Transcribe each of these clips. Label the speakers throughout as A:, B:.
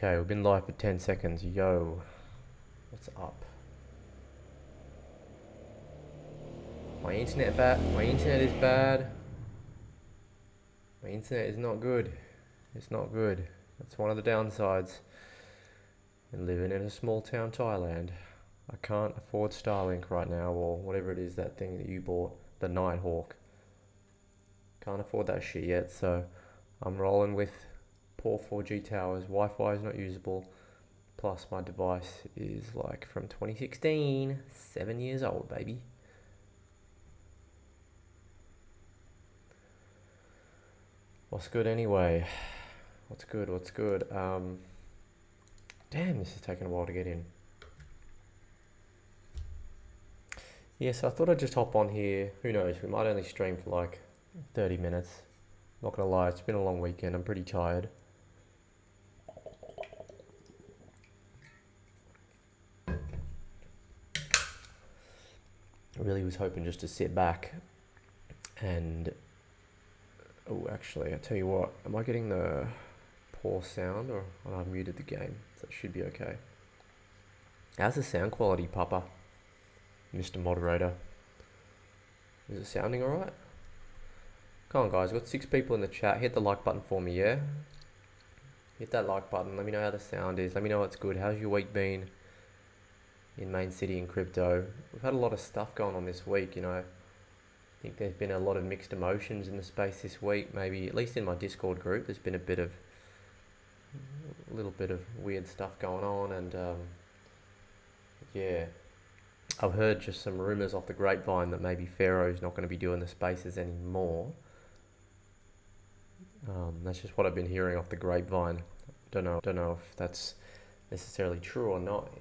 A: Okay, we've been live for 10 seconds. Yo, what's up? My internet bad. My internet is bad. My internet is not good. It's not good. That's one of the downsides. And living in a small town Thailand. I can't afford Starlink right now, or whatever it is, that thing that you bought, the Nighthawk. Can't afford that shit yet, so I'm rolling with poor 4G towers. Wi-Fi is not usable. Plus my device is like from 2016, 7 years old, baby. What's good anyway? What's good? What's good? Damn, this is taking a while to get in. Yeah, so I thought I'd just hop on here. Who knows? We might only stream for like 30 minutes. Not gonna lie, it's been a long weekend. I'm pretty tired. I really was hoping just to sit back and... Oh, actually, I tell you what. Am I getting the poor sound, or I've muted the game? So it should be okay. How's the sound quality, Papa? Mr. Moderator. Is it sounding alright? Come on, guys. We've got 6 people in the chat. Hit the like button for me, yeah? Hit that like button. Let me know how the sound is. Let me know what's good. How's your week been in Main City and crypto? We've had a lot of stuff going on this week, you know. I think there's been a lot of mixed emotions in the space this week. Maybe, at least in my Discord group, there's been a little bit of weird stuff going on. And yeah, I've heard just some rumors off the grapevine that maybe Pharaoh's not going to be doing the spaces anymore. That's just what I've been hearing off the grapevine. Don't know if that's necessarily true or not.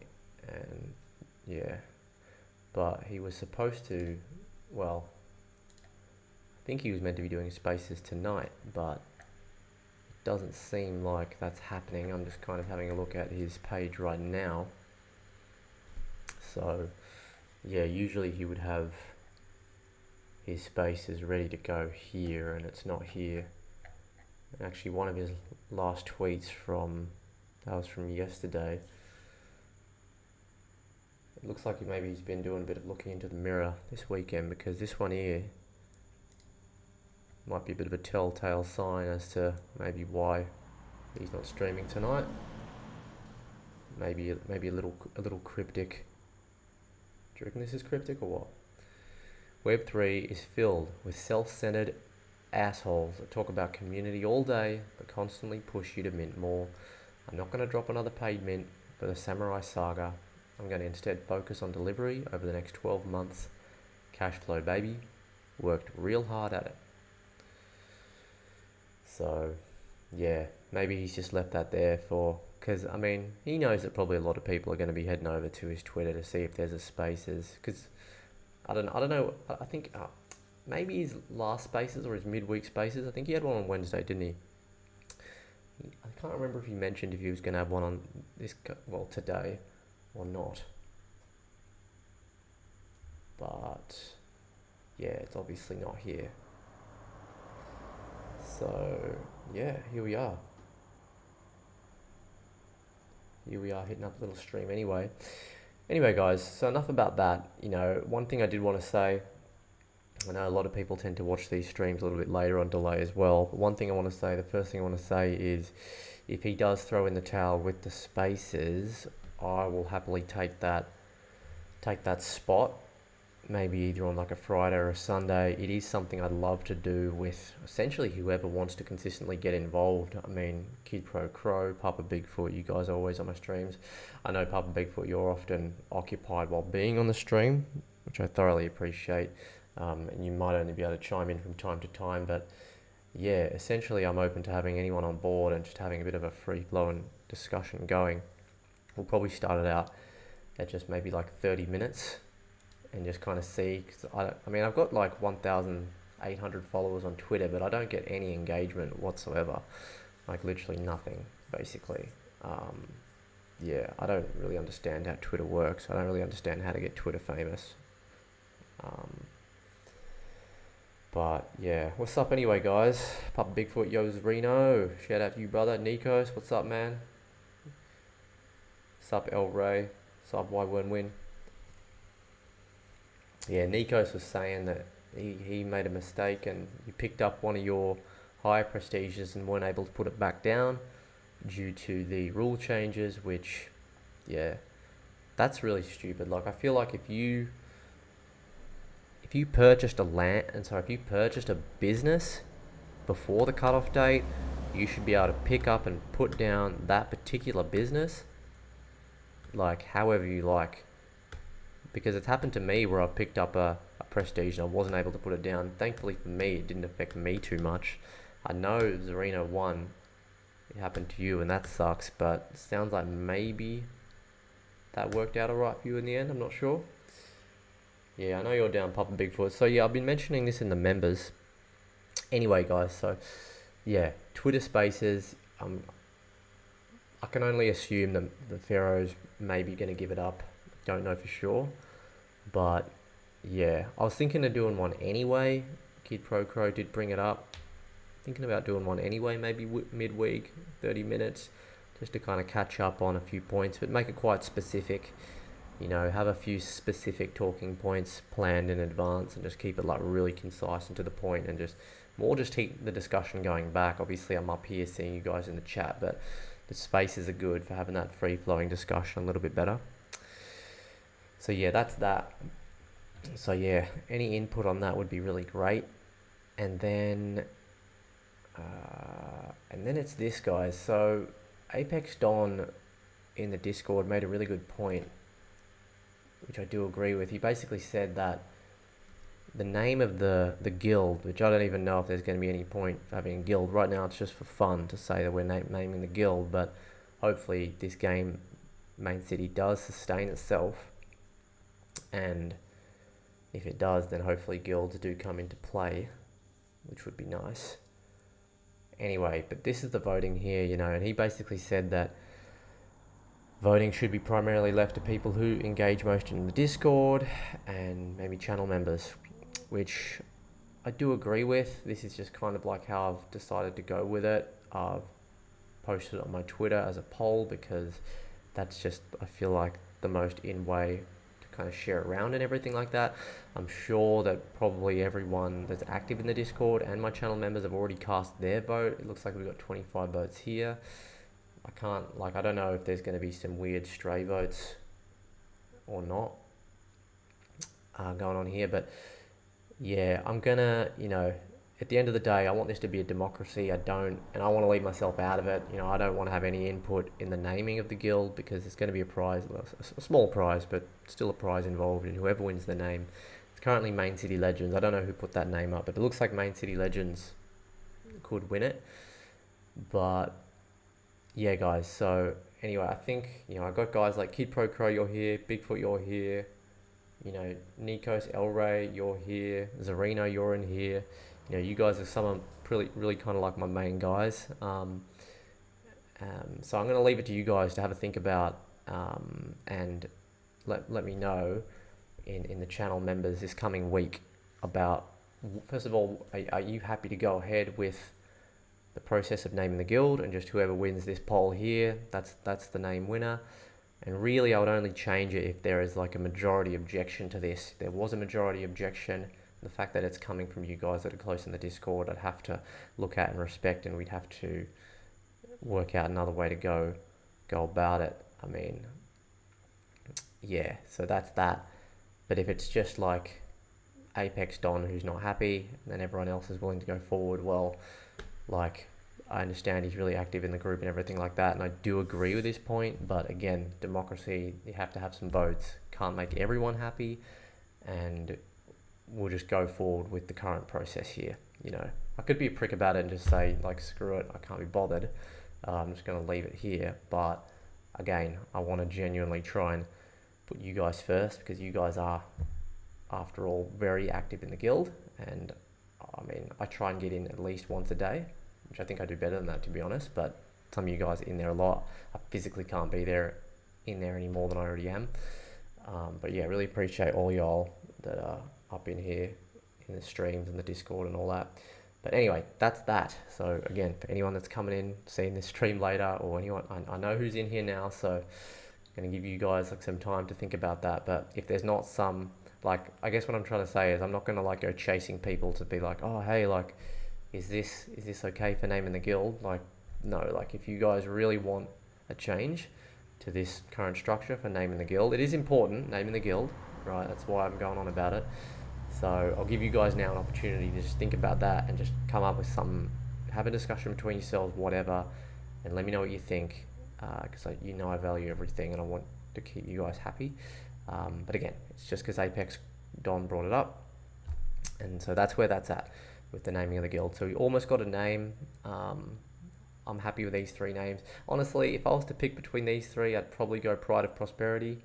A: And yeah, but he was supposed to, well, I think he was meant to be doing spaces tonight, but it doesn't seem like that's happening. I'm just kind of having a look at his page right now. So yeah, usually he would have his spaces ready to go here, and it's not here. Actually, one of his last tweets that was from yesterday. It looks like maybe he's been doing a bit of looking into the mirror this weekend, because this one here might be a bit of a telltale sign as to maybe why he's not streaming tonight. Maybe a little cryptic. Do you reckon this is cryptic or what? Web3 is filled with self-centered assholes that talk about community all day but constantly push you to mint more. I'm not going to drop another paid mint for the Samurai Saga. I'm going to instead focus on delivery over the next 12 months. Cash flow, baby. Worked real hard at it. So yeah, maybe he's just left that there because I mean, he knows that probably a lot of people are going to be heading over to his Twitter to see if there's a spaces, because I don't know, I think maybe his last spaces or his midweek spaces, I think he had one on Wednesday, didn't he? I can't remember if he mentioned if he was going to have one on today or not. But yeah, it's obviously not here. So yeah, here we are. Hitting up a little stream anyway. Anyway, guys, so enough about that. You know, one thing I did want to say, I know a lot of people tend to watch these streams a little bit later on delay as well, but one thing I want to say, the first thing I want to say is, if he does throw in the towel with the spaces, I will happily take that spot, maybe either on like a Friday or a Sunday. It is something I'd love to do with essentially whoever wants to consistently get involved. I mean, Kid Pro Crow, Papa Bigfoot, you guys are always on my streams. I know Papa Bigfoot, you're often occupied while being on the stream, which I thoroughly appreciate. And you might only be able to chime in from time to time, but yeah, essentially I'm open to having anyone on board and just having a bit of a free-flowing discussion going. We'll probably start it out at just maybe like 30 minutes and just kind of see, because I mean, I've got like 1,800 followers on Twitter, but I don't get any engagement whatsoever, like literally nothing, basically. Yeah, I don't really understand how Twitter works. I don't really understand how to get Twitter famous. But yeah, what's up anyway, guys? Papa Bigfoot, Yo's Reno. Shout out to you, brother. Nikos, what's up, man? Sup El Ray, sup Y Win Win. Yeah, Nikos was saying that he made a mistake and you picked up one of your higher prestiges and weren't able to put it back down due to the rule changes, which, yeah, that's really stupid. Like, I feel like if you purchased a land, and so if you purchased a business before the cutoff date, you should be able to pick up and put down that particular business, like however you like. Because it's happened to me where I've picked up a prestige and I wasn't able to put it down. Thankfully for me, it didn't affect me too much. I know Zarina won. It happened to you and that sucks, but it sounds like maybe that worked out alright for you in the end. I'm not sure. Yeah, I know you're down Papa Bigfoot. So yeah, I've been mentioning this in the members. Anyway, guys, so yeah, Twitter Spaces. I can only assume that the Pharaohs maybe going to give it up. Don't know for sure, but yeah, I was thinking of doing one anyway. Kid Pro Crow did bring it up. Thinking about doing one anyway, maybe midweek, 30 minutes, just to kind of catch up on a few points, but make it quite specific. You know, have a few specific talking points planned in advance and just keep it like really concise and to the point and just keep the discussion going back. Obviously, I'm up here seeing you guys in the chat, but the spaces are good for having that free-flowing discussion a little bit better. So yeah, that's that. So yeah, any input on that would be really great. And then it's this, guys. So Apex Don in the Discord made a really good point, which I do agree with. He basically said that the name of the guild, which I don't even know if there's going to be any point for having a guild. Right now it's just for fun to say that we're naming the guild, but hopefully this game, Main City, does sustain itself. And if it does, then hopefully guilds do come into play, which would be nice. Anyway, but this is the voting here, you know, and he basically said that voting should be primarily left to people who engage most in the Discord and maybe channel members, which I do agree with. This is just kind of like how I've decided to go with it. I've posted it on my Twitter as a poll because that's just, I feel like, the most in way to kind of share around and everything like that. I'm sure that probably everyone that's active in the Discord and my channel members have already cast their vote. It looks like we've got 25 votes here. I don't know if there's going to be some weird stray votes or not going on here, but yeah, I'm gonna, you know, at the end of the day, I want this to be a democracy. And I want to leave myself out of it. You know, I don't want to have any input in the naming of the guild because it's going to be a prize, a small prize, but still a prize involved, and whoever wins the name. It's currently Main City Legends. I don't know who put that name up, but it looks like Main City Legends could win it. But yeah, guys, so anyway, I think, you know, I got guys like Kid Pro Crow, you're here, Bigfoot, you're here, you know, Nikos, El Ray, you're here, Zarino, you're in here. You know, you guys are some of really kind of like my main guys. So I'm going to leave it to you guys to have a think about and let me know in the channel members this coming week about, first of all, are you happy to go ahead with the process of naming the guild and just whoever wins this poll here, that's the name winner? And really, I would only change it if there is like a majority objection to this. If there was a majority objection, the fact that it's coming from you guys that are close in the Discord, I'd have to look at and respect, and we'd have to work out another way to go about it. I mean, yeah, so that's that. But if it's just like Apex Don who's not happy, and then everyone else is willing to go forward, well, like, I understand he's really active in the group and everything like that, and I do agree with this point, but again, democracy, you have to have some votes. Can't make everyone happy, and we'll just go forward with the current process here. You know, I could be a prick about it and just say, like, screw it, I can't be bothered. I'm just going to leave it here. But again, I want to genuinely try and put you guys first, because you guys are, after all, very active in the guild. And I mean, I try and get in at least once a day, which I think I do better than that, to be honest. But some of you guys are in there a lot. I physically can't be in there any more than I already am. But yeah, really appreciate all y'all that are up in here in the streams and the Discord and all that. But anyway, that's that. So again, for anyone that's coming in, seeing this stream later, or anyone, I know who's in here now, so going to give you guys like some time to think about that. But if there's not some, like, I guess what I'm trying to say is I'm not going to like go chasing people to be like, oh, hey, like, is this okay for naming the guild? Like, no, like if you guys really want a change to this current structure for naming the guild, it is important, naming the guild, right? That's why I'm going on about it. So I'll give you guys now an opportunity to just think about that and just come up with some, have a discussion between yourselves, whatever, and let me know what you think, because you know I value everything and I want to keep you guys happy. But again, it's just because Apex Don brought it up, and so that's where that's at with the naming of the guild. So we almost got a name. I'm happy with these three names. Honestly, if I was to pick between these three, I'd probably go Pride of Prosperity.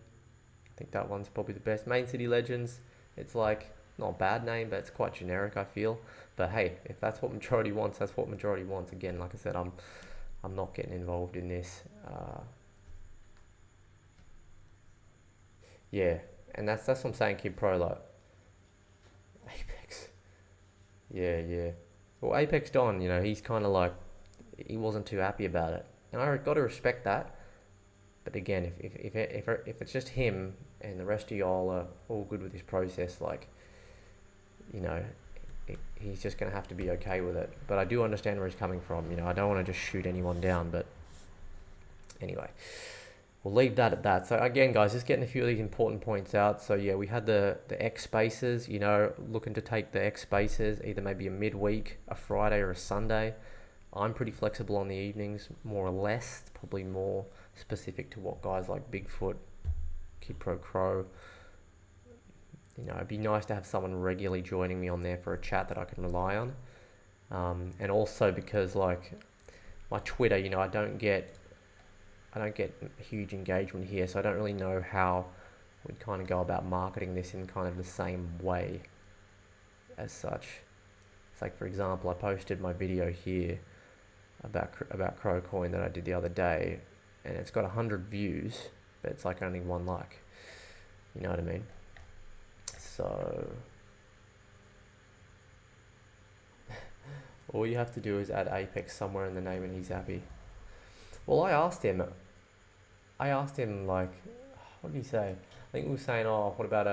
A: I think that one's probably the best. Main City Legends, it's like, not a bad name, but it's quite generic, I feel. But hey, if that's what majority wants, that's what majority wants. Again, like I said, I'm not getting involved in this. Yeah, and that's what I'm saying, Kid Pro, like, Apex. Yeah. Well, Apex Don, you know, he's kind of like, he wasn't too happy about it. And I got to respect that. But again, if it's just him and the rest of y'all are all good with this process, like, you know, he's just going to have to be okay with it. But I do understand where he's coming from. You know, I don't want to just shoot anyone down. But anyway, we'll leave that at that. So again, guys, just getting a few of these important points out. So yeah, we had the X spaces, you know, looking to take the X spaces, either maybe a midweek, a Friday or a Sunday. I'm pretty flexible on the evenings, more or less, probably more specific to what guys like Bigfoot, Kid Pro Crow. You know, it'd be nice to have someone regularly joining me on there for a chat that I can rely on. And also because like my Twitter, you know, I don't get huge engagement here, so I don't really know how we'd kind of go about marketing this in kind of the same way as such. It's like, for example, I posted my video here about Crow Coin that I did the other day, and it's got 100 views, but it's like only 1 like. You know what I mean? So all you have to do is add Apex somewhere in the name and he's happy. Well, I asked him like, what did he say? I think we were saying, oh, what about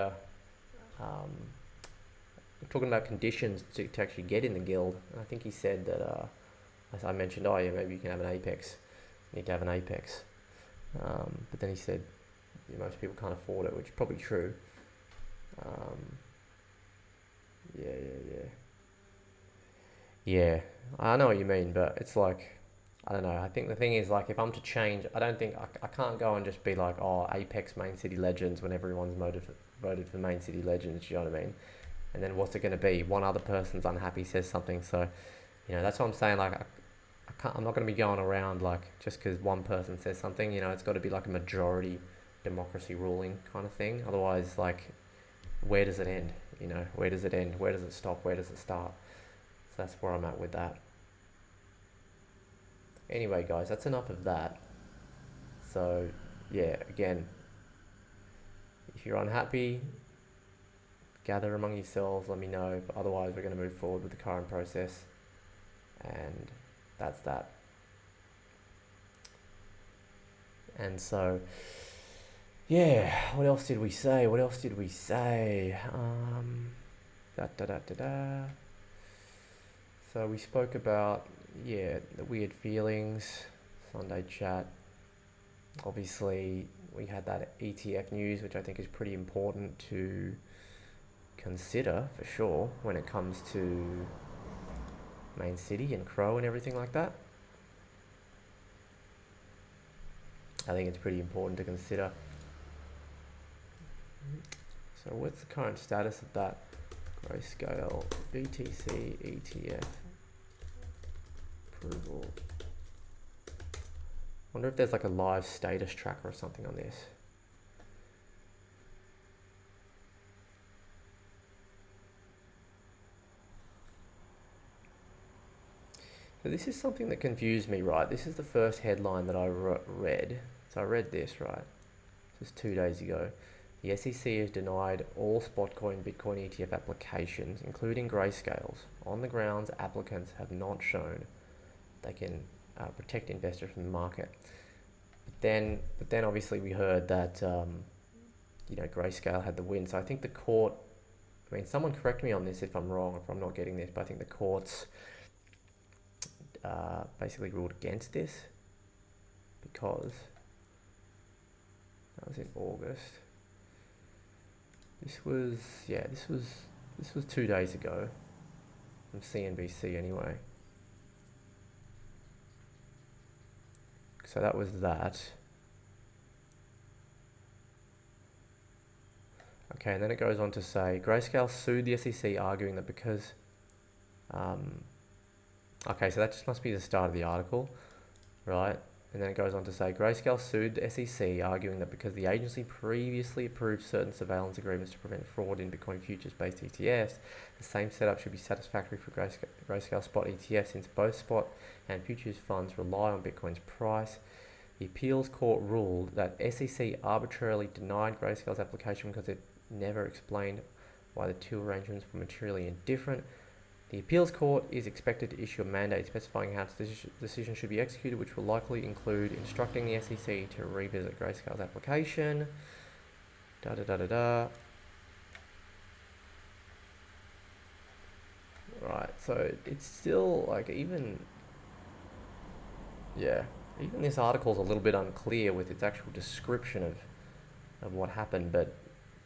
A: we're talking about conditions to actually get in the guild. And I think he said that, as I mentioned, oh yeah, maybe you can have an Apex. You need to have an Apex. But then he said, yeah, most people can't afford it, which is probably true. Yeah, I know what you mean, but it's like, I don't know. I think the thing is, like, if I'm to change, I don't think I can't go and just be like, oh, Apex Main City Legends when everyone's voted for Main City Legends. You know what I mean? And then what's it going to be? One other person's unhappy, says something. So, you know, that's what I'm saying. Like, I'm not going to be going around like just because one person says something. You know, it's got to be like a majority democracy ruling kind of thing. Otherwise, like, where does it end? You know, where does it end? Where does it stop? Where does it start? So that's where I'm at with that. Anyway, guys, that's enough of that. So, yeah, again, if you're unhappy, gather among yourselves, let me know. But otherwise, we're going to move forward with the current process. And that's that. And so, yeah, what else did we say? So we spoke about, yeah, the weird feelings, Sunday chat. Obviously, we had that ETF news, which I think is pretty important to consider for sure when it comes to Main City and Crow and everything like that. I think it's pretty important to consider. So what's the current status of that Grayscale BTC ETF approval? Wonder if there's like a live status tracker or something on this. So this is something that confused me, right? This is the first headline that I read. So I read this, right? This is 2 days ago. The SEC has denied all Spotcoin Bitcoin ETF applications, including Grayscale's, on the grounds applicants have not shown they can protect investors from the market. but then obviously we heard that you know, Grayscale had the win. So I think the court, I mean, someone correct me on this if I'm wrong, if I'm not getting this, but I think the courts basically ruled against this because that was in August. This was, yeah, this was 2 days ago from CNBC anyway. So that was that. Okay, and then it goes on to say, Grayscale sued the SEC arguing that because, okay, so that just must be the start of the article, right? And then it goes on to say, Grayscale sued the SEC arguing that because the agency previously approved certain surveillance agreements to prevent fraud in Bitcoin futures-based ETFs, the same setup should be satisfactory for Grayscale spot ETFs since both spot and futures funds rely on Bitcoin's price. The appeals court ruled that SEC arbitrarily denied Grayscale's application because it never explained why the two arrangements were materially indifferent. The appeals court is expected to issue a mandate specifying how the decision should be executed, which will likely include instructing the SEC to revisit Grayscale's application. Right, so it's still like even this article is a little bit unclear with its actual description of what happened, but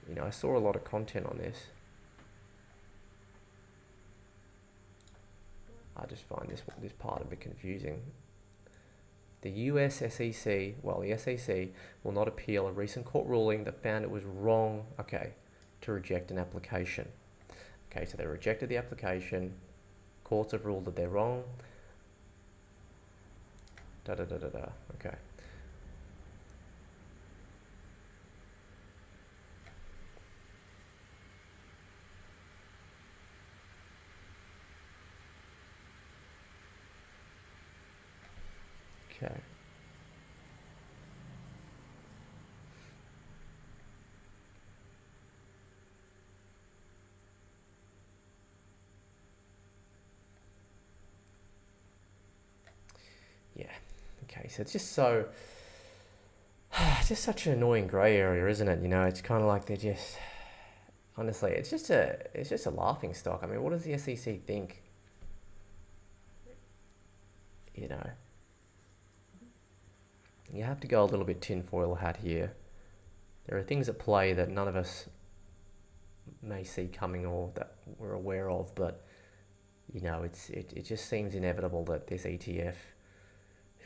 A: you know, I saw a lot of content on this. I just find this part a bit confusing. The US SEC, well, the SEC will not appeal a recent court ruling that found it was wrong, okay, to reject an application. Okay, so they rejected the application. Courts have ruled that they're wrong. Okay. Okay. Yeah. Okay. So it's just so, just such an annoying grey area, isn't it? You know, it's kind of like they're just, honestly, it's just a laughing stock. I mean, what does the SEC think? You know, you have to go a little bit tinfoil hat here. There are things at play that none of us may see coming or that we're aware of, but you know, it just seems inevitable that this ETF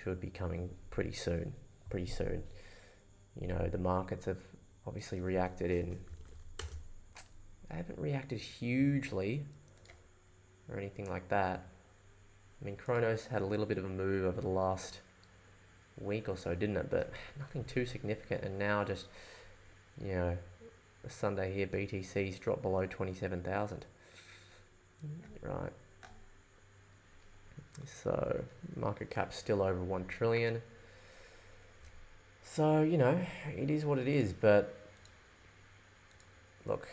A: should be coming pretty soon. You know, the markets have obviously reacted they haven't reacted hugely or anything like that. I mean, Chronos had a little bit of a move over the last week or so, didn't it? But nothing too significant. And now just, you know, a Sunday here, BTC's dropped below 27,000. Right. So market cap's still over 1 trillion. So, you know, it is what it is. But look,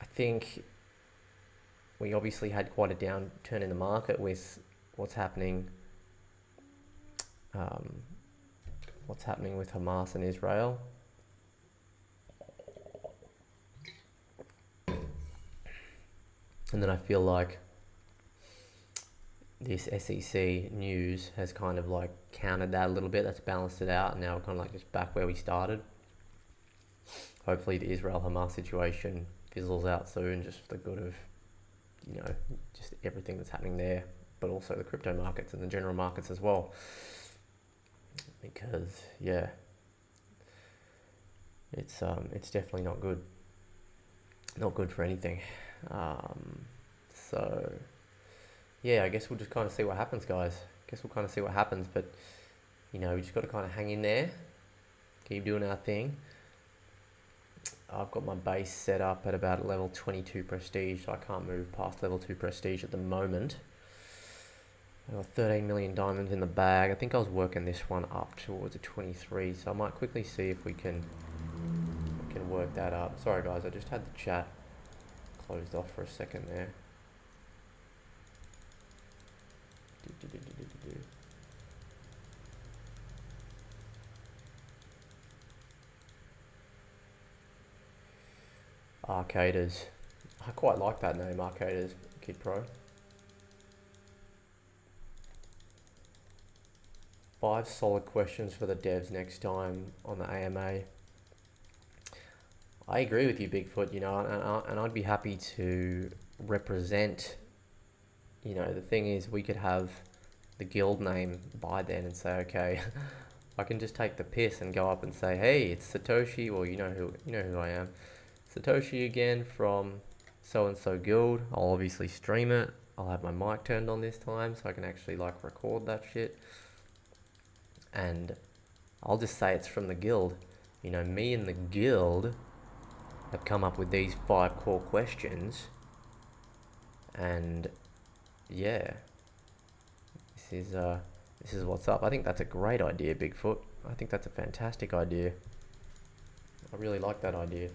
A: I think we obviously had quite a downturn in the market with what's happening with Hamas and Israel. And then I feel like this SEC news has kind of like countered that a little bit. That's balanced it out, and now we're kind of like just back where we started. Hopefully the Israel-Hamas situation fizzles out soon, just for the good of, you know, just everything that's happening there, but also the crypto markets and the general markets as well. Because yeah, it's definitely not good for anything. So yeah, I guess we'll just kind of see what happens, guys. But you know, we just got to kind of hang in there, keep doing our thing. I've got my base set up at about level 22 prestige, so I can't move past level 2 prestige at the moment. I've got 13 million diamonds in the bag. I think I was working this one up towards a 23, so I might quickly see if we can work that up. Sorry guys, I just had the chat closed off for a second there. Arcaders. I quite like that name, Arcaders, Kid Pro. 5 solid questions for the devs next time on the AMA. I agree with you, Bigfoot, you know, and I'd be happy to represent, you know, the thing is we could have the guild name by then and say, okay, I can just take the piss and go up and say, hey, it's Satoshi, well, you know who I am. Satoshi again from so-and-so guild. I'll obviously stream it. I'll have my mic turned on this time so I can actually like record that shit. And I'll just say it's from the guild. You know, me and the guild have come up with these 5 core questions. And yeah, this is what's up. I think that's a great idea, Bigfoot. I think that's a fantastic idea. I really like that idea.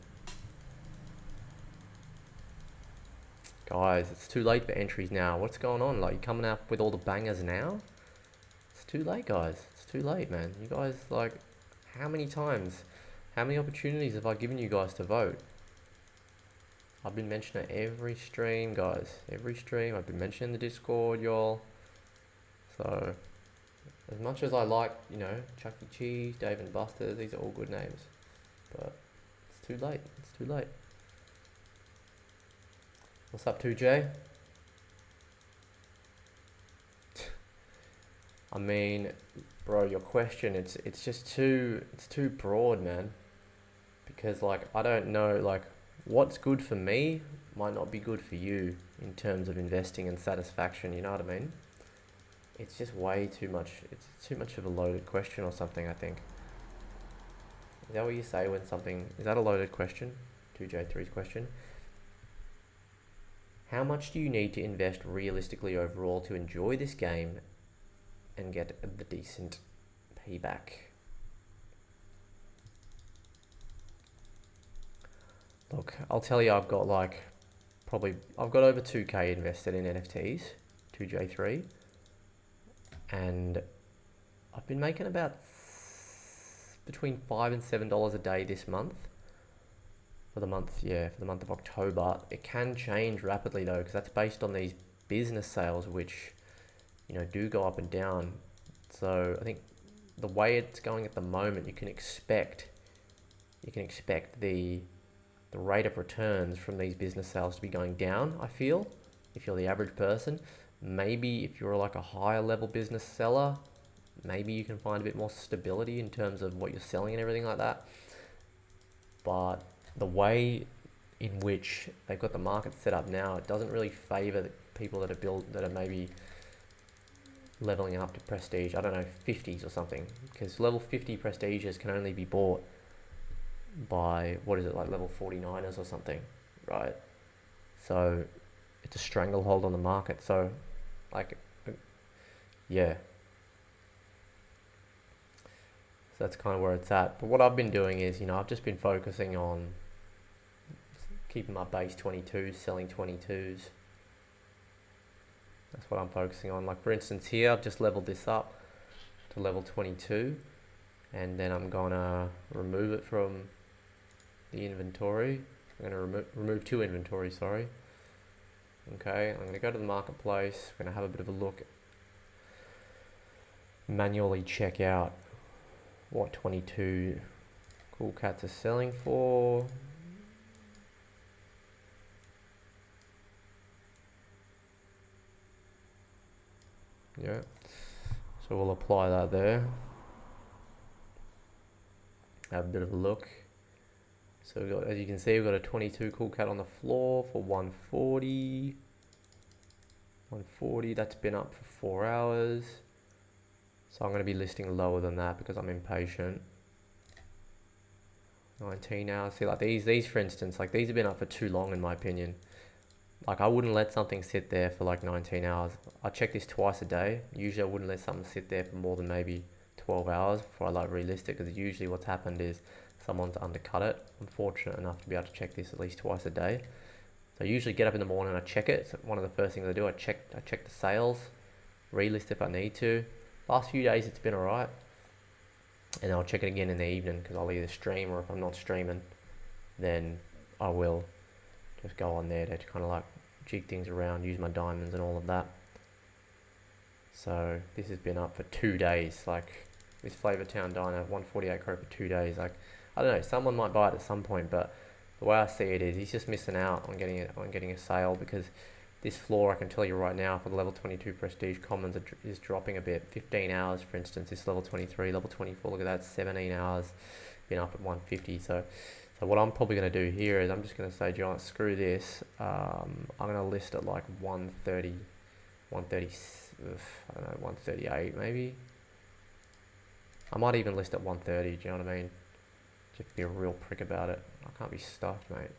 A: Guys, it's too late for entries now. What's going on? Like, you coming up with all the bangers now? It's too late, guys. It's too late, man. You guys, like, how many times, how many opportunities have I given you guys to vote? I've been mentioning it every stream, guys. Every stream. I've been mentioning the Discord, y'all. So, as much as I like, you know, Chuck E. Cheese, Dave and Buster's, these are all good names. But it's too late. It's too late. What's up, 2J? I mean, bro, your question, it's just too broad, man. Because like I don't know, like what's good for me might not be good for you in terms of investing and satisfaction, you know what I mean? It's just way too much. It's too much of a loaded question or something, I think. Is that what you say when something, is that a loaded question? 2J3's question. How much do you need to invest realistically overall to enjoy this game and get the decent payback? Look, I'll tell you, I've got like I've got over 2k invested in NFTs, 2J3, and I've been making about between $5 and $7 a day this month. For the month of October. It can change rapidly though, because that's based on these business sales, which, you know, do go up and down. So I think the way it's going at the moment, you can expect the rate of returns from these business sales to be going down, I feel, if you're the average person. Maybe if you're like a higher level business seller, maybe you can find a bit more stability in terms of what you're selling and everything like that. But the way in which they've got the market set up now, it doesn't really favor the people that are maybe leveling up to prestige, I don't know, 50s or something, because level 50 prestiges can only be bought by, what is it, like level 49ers or something, right? So it's a stranglehold on the market. So like, yeah, so that's kind of where it's at. But what I've been doing is, you know, I've just been focusing on keeping my base 22s, selling 22s. That's what I'm focusing on. Like for instance here, I've just leveled this up to level 22, and then I'm gonna remove it from the inventory. I'm gonna remove 2 inventories, sorry. Okay, I'm gonna go to the marketplace. I'm gonna have a bit of a look, manually check out what 22 cool cats are selling for. Yeah, so we'll apply that there. Have a bit of a look. So we've got, as you can see, we've got a 22 cool cat on the floor for 140. 140, that's been up for 4 hours. So I'm going to be listing lower than that because I'm impatient. 19 hours. See, like these for instance, like these have been up for too long in my opinion. Like I wouldn't let something sit there for like 19 hours. I check this twice a day. Usually I wouldn't let something sit there for more than maybe 12 hours before I like relist it, because usually what's happened is someone's undercut it. I'm fortunate enough to be able to check this at least twice a day. So I usually get up in the morning and I check it. It's one of the first things I do. I check the sales, relist if I need to. Last few days it's been alright. And I'll check it again in the evening because I'll either stream, or if I'm not streaming, then I will just go on there to kind of like jig things around, use my diamonds and all of that. So this has been up for 2 days. Like this Flavor Town Diner, 148 crow for 2 days. Like I don't know, someone might buy it at some point, but the way I see it is he's just missing out on getting a sale, because this floor, I can tell you right now, for the level 22 prestige commons is dropping a bit. 15 hours, for instance, this level 23, level 24. Look at that, 17 hours, been up at 150. So what I'm probably going to do here is I'm just going to say, Giant, screw this. I'm going to list at like 130, 130. I don't know, 138 maybe. I might even list at 130. Do you know what I mean? Just be a real prick about it. I can't be stuffed, mate.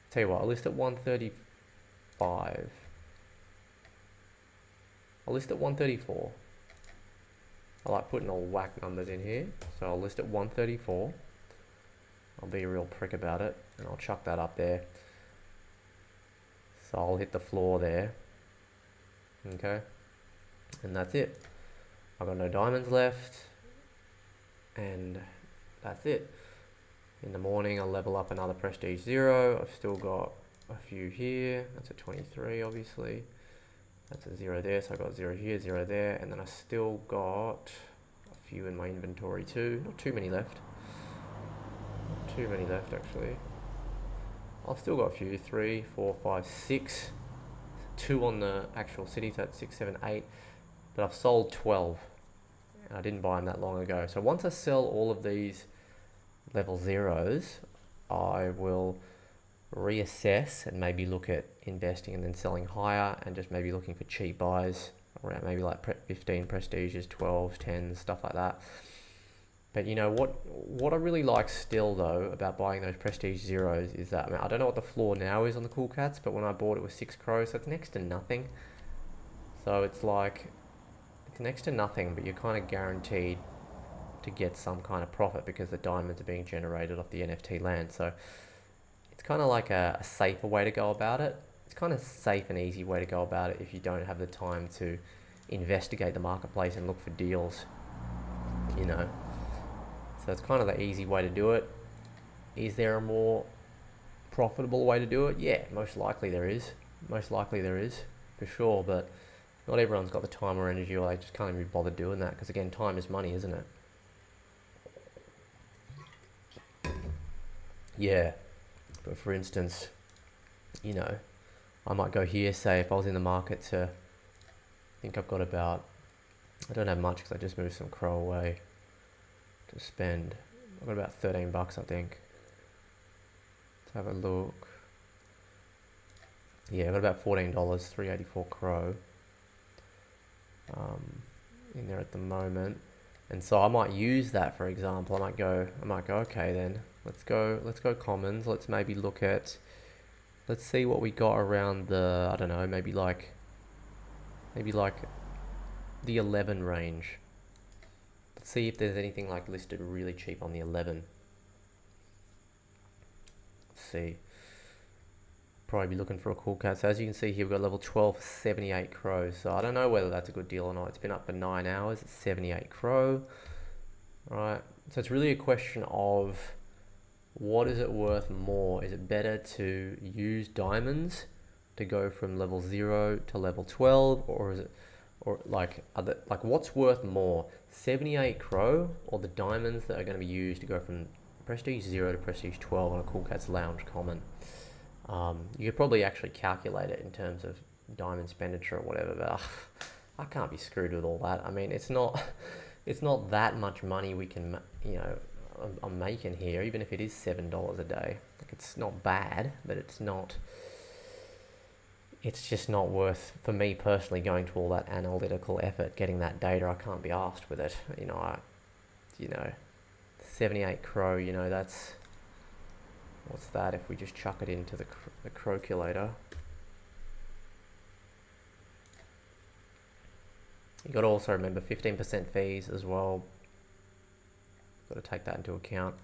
A: Tell you what, I'll list at 135. I'll list at 134. I like putting all whack numbers in here, so I'll list at 134. I'll be a real prick about it, and I'll chuck that up there. So I'll hit the floor there. Okay, and that's it. I've got no diamonds left, and that's it. In the morning, I'll level up another prestige 0. I've still got a few here. That's a 23, obviously. That's a 0 there, so I've got 0 here, 0 there, and then I still got a few in my inventory too. Not too many left. Not too many left, actually. I've still got a few. 3, 4, 5, 6. 2 on the actual city, so that's 6, 7, 8. But I've sold 12. And I didn't buy them that long ago. So once I sell all of these level 0s, I will reassess and maybe look at investing and then selling higher, and just maybe looking for cheap buys around maybe like 15 prestiges, 12s, 10s, stuff like that. But you know what I really like still though about buying those prestige 0s is that, I mean, I don't know what the floor now is on the Cool Cats, but when I bought it was 6 crows, so it's next to nothing. So it's like, it's next to nothing, but you're kind of guaranteed to get some kind of profit because the diamonds are being generated off the NFT land. So it's kind of like a safer way to go about it. It's kind of safe and easy way to go about it if you don't have the time to investigate the marketplace and look for deals, you know. So it's kind of the easy way to do it. Is there a more profitable way to do it? Yeah, most likely there is. Most likely there is, for sure, but not everyone's got the time or energy, or they just can't even be bothered doing that, because again, time is money, isn't it? Yeah, but for instance, you know, I might go here, say if I was in the market to, I think I've got about, I don't have much because I just moved some crow away to spend. I've got about 13 bucks, I think. Let's have a look. Yeah, I've got about $14, 384 crow in there at the moment. And so I might use that, for example. I might go, okay then, let's go commons. Let's maybe look at, let's see what we got around the, I don't know, maybe like the 11 range. Let's see if there's anything like listed really cheap on the 11. Let's see. Probably be looking for a Cool Cat. So as you can see here, we've got level 12 for 78 crows. So I don't know whether that's a good deal or not. It's been up for 9 hours. It's 78 crow. Right. So it's really a question of, what is it worth more? Is it better to use diamonds to go from level 0 to level 12, or is it, or like what's worth more, 78 crow or the diamonds that are going to be used to go from prestige 0 to prestige 12 on a Cool Cats Lounge common? You could probably actually calculate it in terms of diamond expenditure or whatever, but I can't be screwed with all that. I mean, it's not that much money we can, you know, I'm making here, even if it is $7 a day. Like, it's not bad, but it's just not worth, for me personally, going to all that analytical effort, getting that data. I can't be asked with it. You know, 78 crow, you know, that's, what's that if we just chuck it into the croculator? You got to also remember 15% fees as well. Got to take that into account,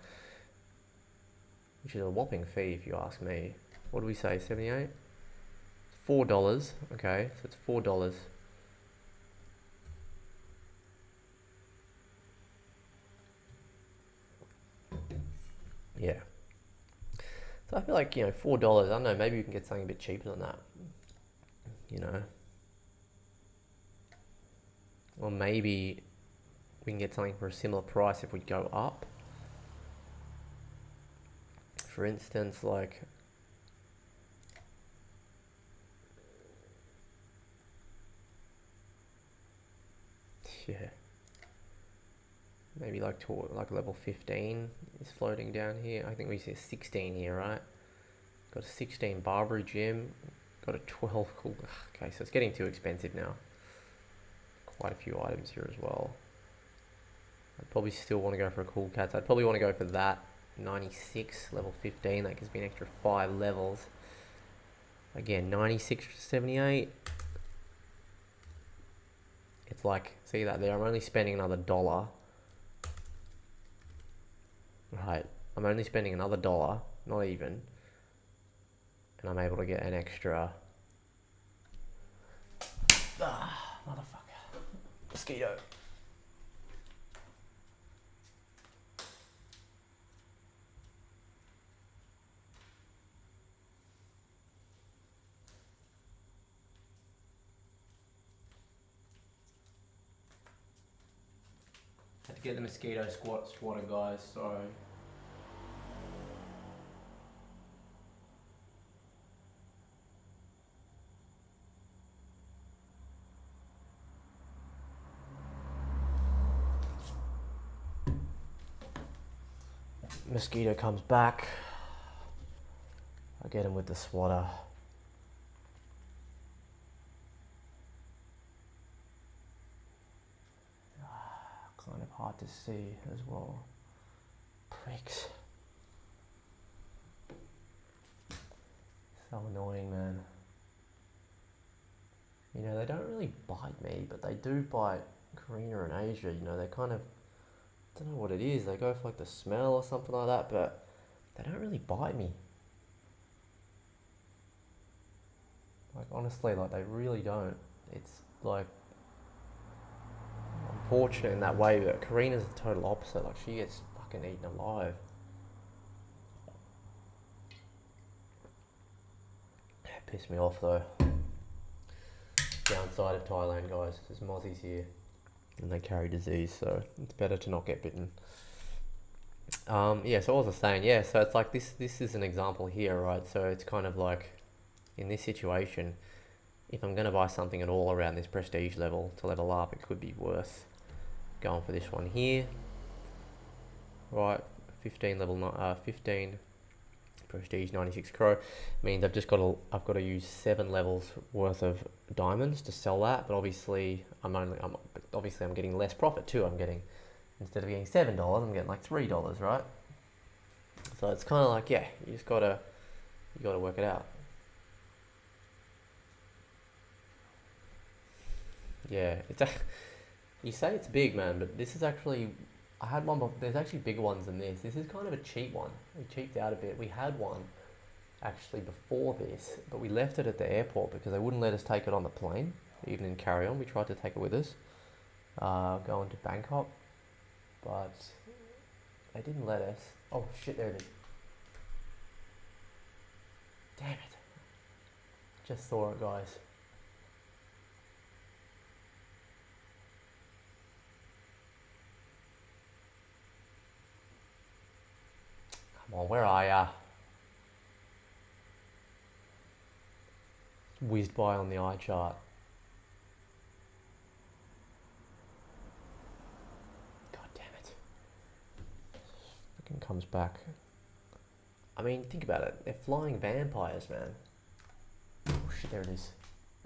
A: which is a whopping fee if you ask me. What do we say, 78? $4, okay, so it's $4. Yeah, So I feel like, you know, $4, I don't know, maybe we can get something a bit cheaper than that, you know. Or maybe we can get something for a similar price if we go up. For instance, like, yeah, maybe like level 15 is floating down here. I think we see a 16 here, right? Got a 16 Barbary gym, got a 12 cool. Okay, so it's getting too expensive now. Quite a few items here as well. I'd probably still want to go for a cool cats. I'd probably want to go for that 96 level 15. That gives me an extra 5 levels. Again, 96 to 78. It's like, see that there? I'm only spending another $1. Right, I'm only spending another $1, not even. And I'm able to get an extra. Ah, motherfucker. Mosquito. Had to get the mosquito swatter, guys, sorry. Mosquito comes back. I get him with the swatter. Kind of hard to see as well. Pricks. So annoying, man. You know, they don't really bite me, but they do bite Karina and Asia. You know, they kind of, I don't know what it is. They go for like the smell or something like that, but they don't really bite me. Like, honestly, like, they really don't. It's like, I'm fortunate in that way, but Karina's the total opposite. Like, she gets fucking eaten alive. Pissed me off though. Downside of Thailand, guys, there's mozzies here and they carry disease, so it's better to not get bitten. Yeah, so what was I saying? Yeah, so it's like this is an example here, right? So it's kind of like, in this situation, if I'm going to buy something at all around this prestige level to level up, it could be worth going for this one here, right? 15 level, 15 prestige 96 CRO means I've got to use 7 levels worth of diamonds to sell that, but obviously I'm getting less profit too. I'm getting, instead of getting $7, I'm getting like $3, right? So it's kind of like, yeah, you gotta work it out. Yeah, you say it's big, man, but this is actually, I had one, but there's actually bigger ones than this. This is kind of a cheap one. We cheaped out a bit. We had one actually before this, but we left it at the airport because they wouldn't let us take it on the plane, even in carry-on. We tried to take it with us, going to Bangkok, but they didn't let us. Oh shit, there it is. Damn it. Just saw it, guys. Come on, where are ya? Whizzed by on the eye chart. God damn it. Freaking comes back. I mean, think about it. They're flying vampires, man. Oh shit, there it is.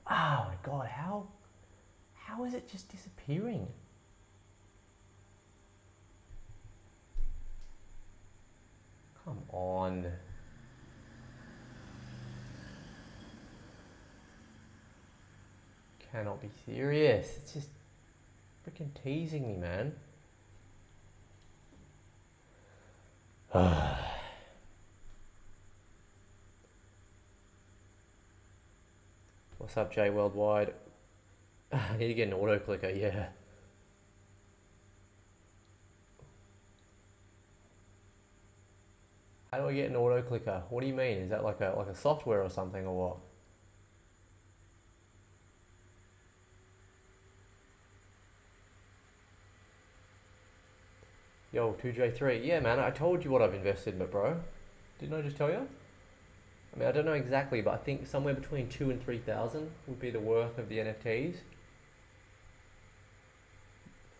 A: Oh my god, how is it just disappearing? Come on. Cannot be serious. It's just freaking teasing me, man. What's up, Jay Worldwide? I need to get an auto clicker, yeah. How do I get an auto clicker? What do you mean? Is that like a software or something or what? Yo, 2J3. Yeah, man, I told you what I've invested in it, bro. Didn't I just tell you? I mean, I don't know exactly, but I think somewhere between 2 and 3,000 would be the worth of the NFTs.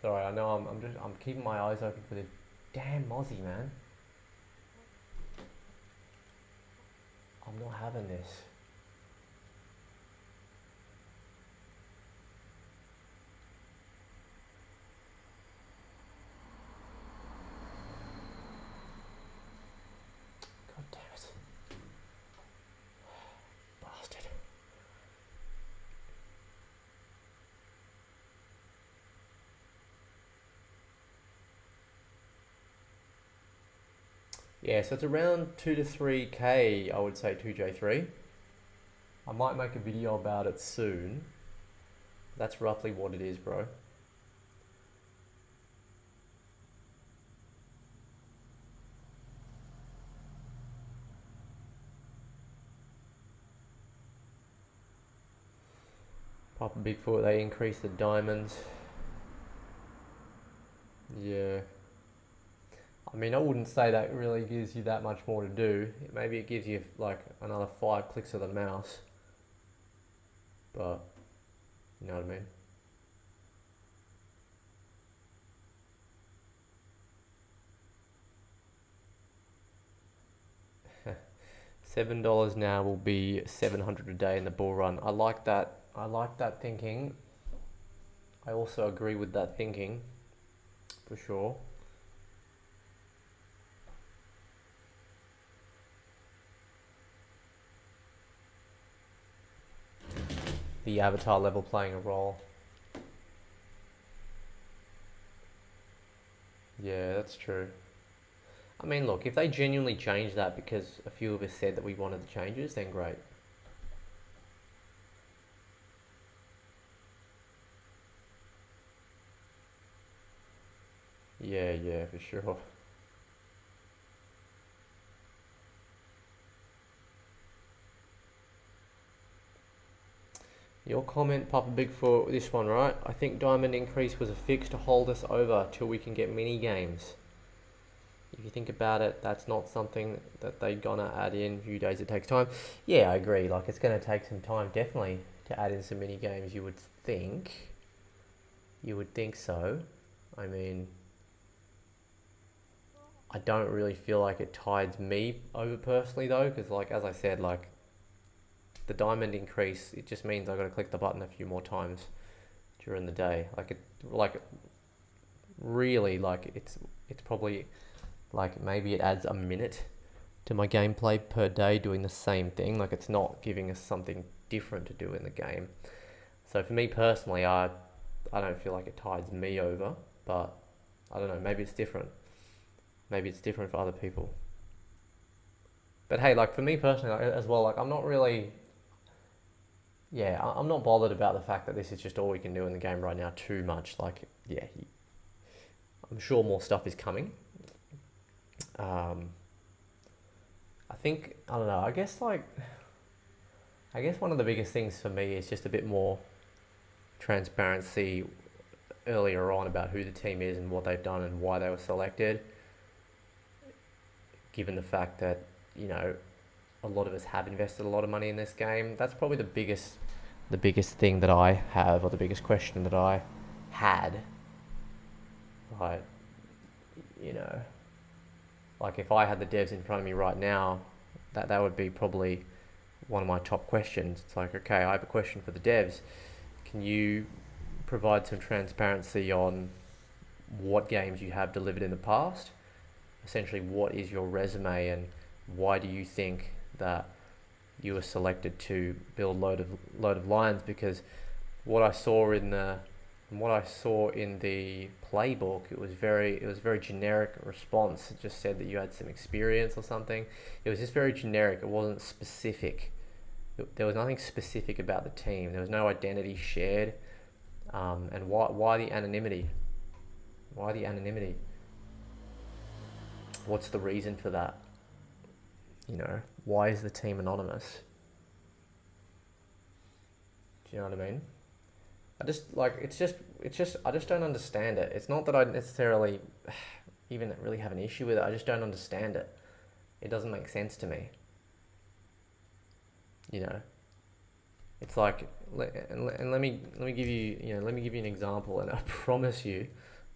A: Sorry, I know I'm keeping my eyes open for this damn Mozzie, man. I'm not having this. God damn it. Bastard. Yeah, so it's around 2 to 3K, I would say 2J3. I might make a video about it soon. That's roughly what it is, bro. Papa Bigfoot, they increased the diamonds. Yeah. I mean, I wouldn't say that really gives you that much more to do. Maybe it gives you like another 5 clicks of the mouse. But, you know what I mean? $7 now will be 700 a day in the bull run. I like that. I like that thinking. I also agree with that thinking, for sure. The avatar level playing a role. Yeah, that's true. I mean, look, if they genuinely change that because a few of us said that we wanted the changes, then great. Yeah, yeah, for sure. Your comment, Papa Bigfoot, this one, right? I think diamond increase was a fix to hold us over till we can get mini games. If you think about it, that's not something that they're gonna add in. Few days it takes time. Yeah, I agree. Like it's gonna take some time, definitely, to add in some mini games. You would think. You would think so. I mean, I don't really feel like it tides me over personally though, because like as I said, like the diamond increase, it just means I got to click the button a few more times during the day. Like really, like it's probably like maybe it adds a minute to my gameplay per day doing the same thing. Like it's not giving us something different to do in the game. So for me personally, I don't feel like it tides me over, but I don't know, maybe it's different. Maybe it's different for other people. But hey, like for me personally, like, as well, like I'm not really, yeah, I'm not bothered about the fact that this is just all we can do in the game right now too much. Like, yeah, I'm sure more stuff is coming. I think, I don't know, I guess one of the biggest things for me is just a bit more transparency earlier on about who the team is and what they've done and why they were selected, given the fact that, you know, a lot of us have invested a lot of money in this game. That's probably the biggest thing that I have, or the biggest question that I had. Like, you know, like if I had the devs in front of me right now, that would be probably one of my top questions. It's like, okay, I have a question for the devs. Can you provide some transparency on what games you have delivered in the past? Essentially, what is your resume and why do you think that you were selected to build load of lions? Because what I saw in the playbook, it was very generic response. It just said that you had some experience or something. It was just very generic. It wasn't specific. There was nothing specific about the team. There was no identity shared. And why the anonymity? Why the anonymity? What's the reason for that? You know, why is the team anonymous? Do you know what I mean? I just like, I just don't understand it. It's not that I necessarily even really have an issue with it. I just don't understand it. It doesn't make sense to me. You know, it's like, and let me give you, let me give you an example. And I promise you,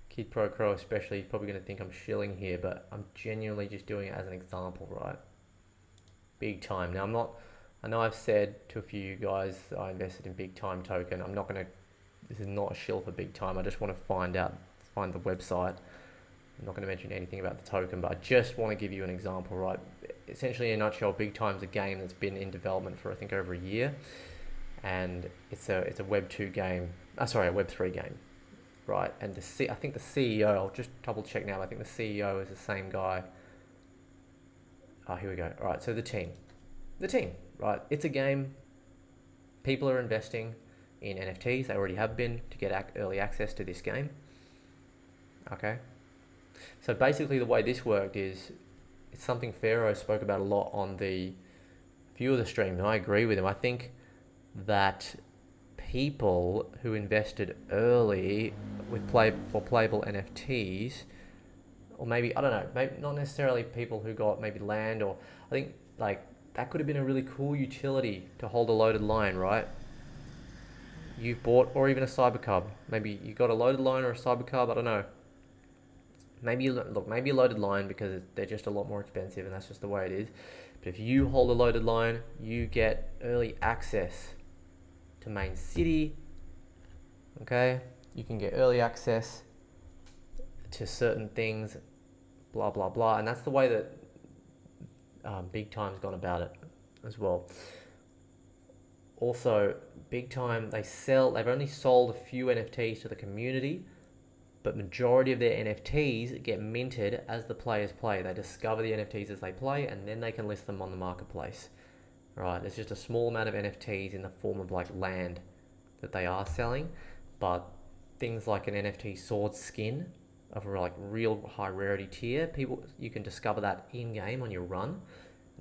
A: Kid Pro Crow especially, is probably going to think I'm shilling here, but I'm genuinely just doing it as an example, right? Big time. Now I'm not. I know I've said to a few of you guys that I invested in Big Time token. I'm not going to. This is not a shill for Big Time. I just want to find the website. I'm not going to mention anything about the token, but I just want to give you an example, right? Essentially, in a nutshell, Big Time's a game that's been in development for I think over a year, and it's a Web 2 game. Sorry, a Web 3 game, right? And I think the CEO. I'll just double check now. I think the CEO is the same guy. Oh, here we go. All right, so the team, right? It's a game. People are investing in NFTs. They already have been to get early access to this game. Okay. So basically the way this worked is, it's something Pharaoh spoke about a lot on the few of the streams, and I agree with him. I think that people who invested early with playable NFTs, or maybe, I don't know, maybe not necessarily people who got maybe land, or I think like that could have been a really cool utility to hold a loaded line, right? You've bought, or even a cyber cub. Maybe you got a loaded line or a cyber cub, I don't know. Maybe a loaded line because they're just a lot more expensive and that's just the way it is. But if you hold a loaded line, you get early access to main city. Okay, you can get early access to certain things, blah blah blah, and that's the way that Big Time's gone about it as well. Also, Big Time, they've only sold a few NFTs to the community, but majority of their NFTs get minted as the players play. They discover the NFTs as they play, and then they can list them on the marketplace. Right, there's just a small amount of NFTs in the form of like land that they are selling, but things like an NFT sword skin of like real high rarity tier, you can discover that in game on your run.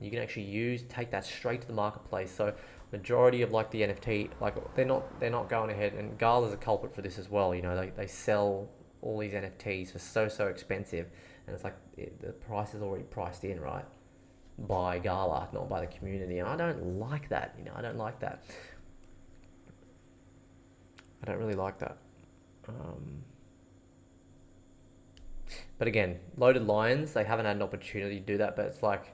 A: You can actually take that straight to the marketplace. So majority of like the NFT, like they're not going ahead, and GALA's a culprit for this as well. You know, they sell all these NFTs for so expensive, and it's like the price is already priced in, right, by GALA, not by the community. And I don't like that. You know, I don't like that. I don't really like that. But again, loaded lines, they haven't had an opportunity to do that. But it's like,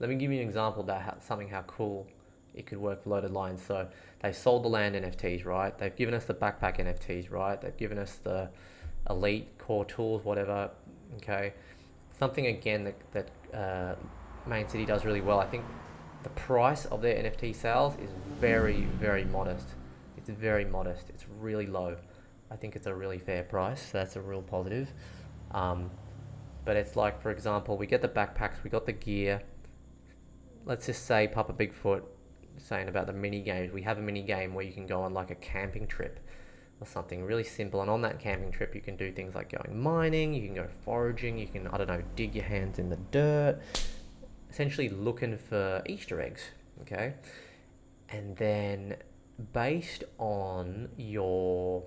A: let me give you an example about how cool it could work for loaded lines. So they sold the land NFTs, right? They've given us the backpack NFTs, right? They've given us the elite core tools, whatever. Okay, something again that Main City does really well. I think the price of their NFT sales is very modest. It's very modest. It's really low. I think it's a really fair price. So that's a real positive. But it's like, for example, we get the backpacks, we got the gear. Let's just say Papa Bigfoot saying about the mini games. We have a mini game where you can go on like a camping trip or something really simple, and on that camping trip you can do things like going mining, you can go foraging, you can, I don't know, dig your hands in the dirt, essentially looking for Easter eggs. Okay, and then based on your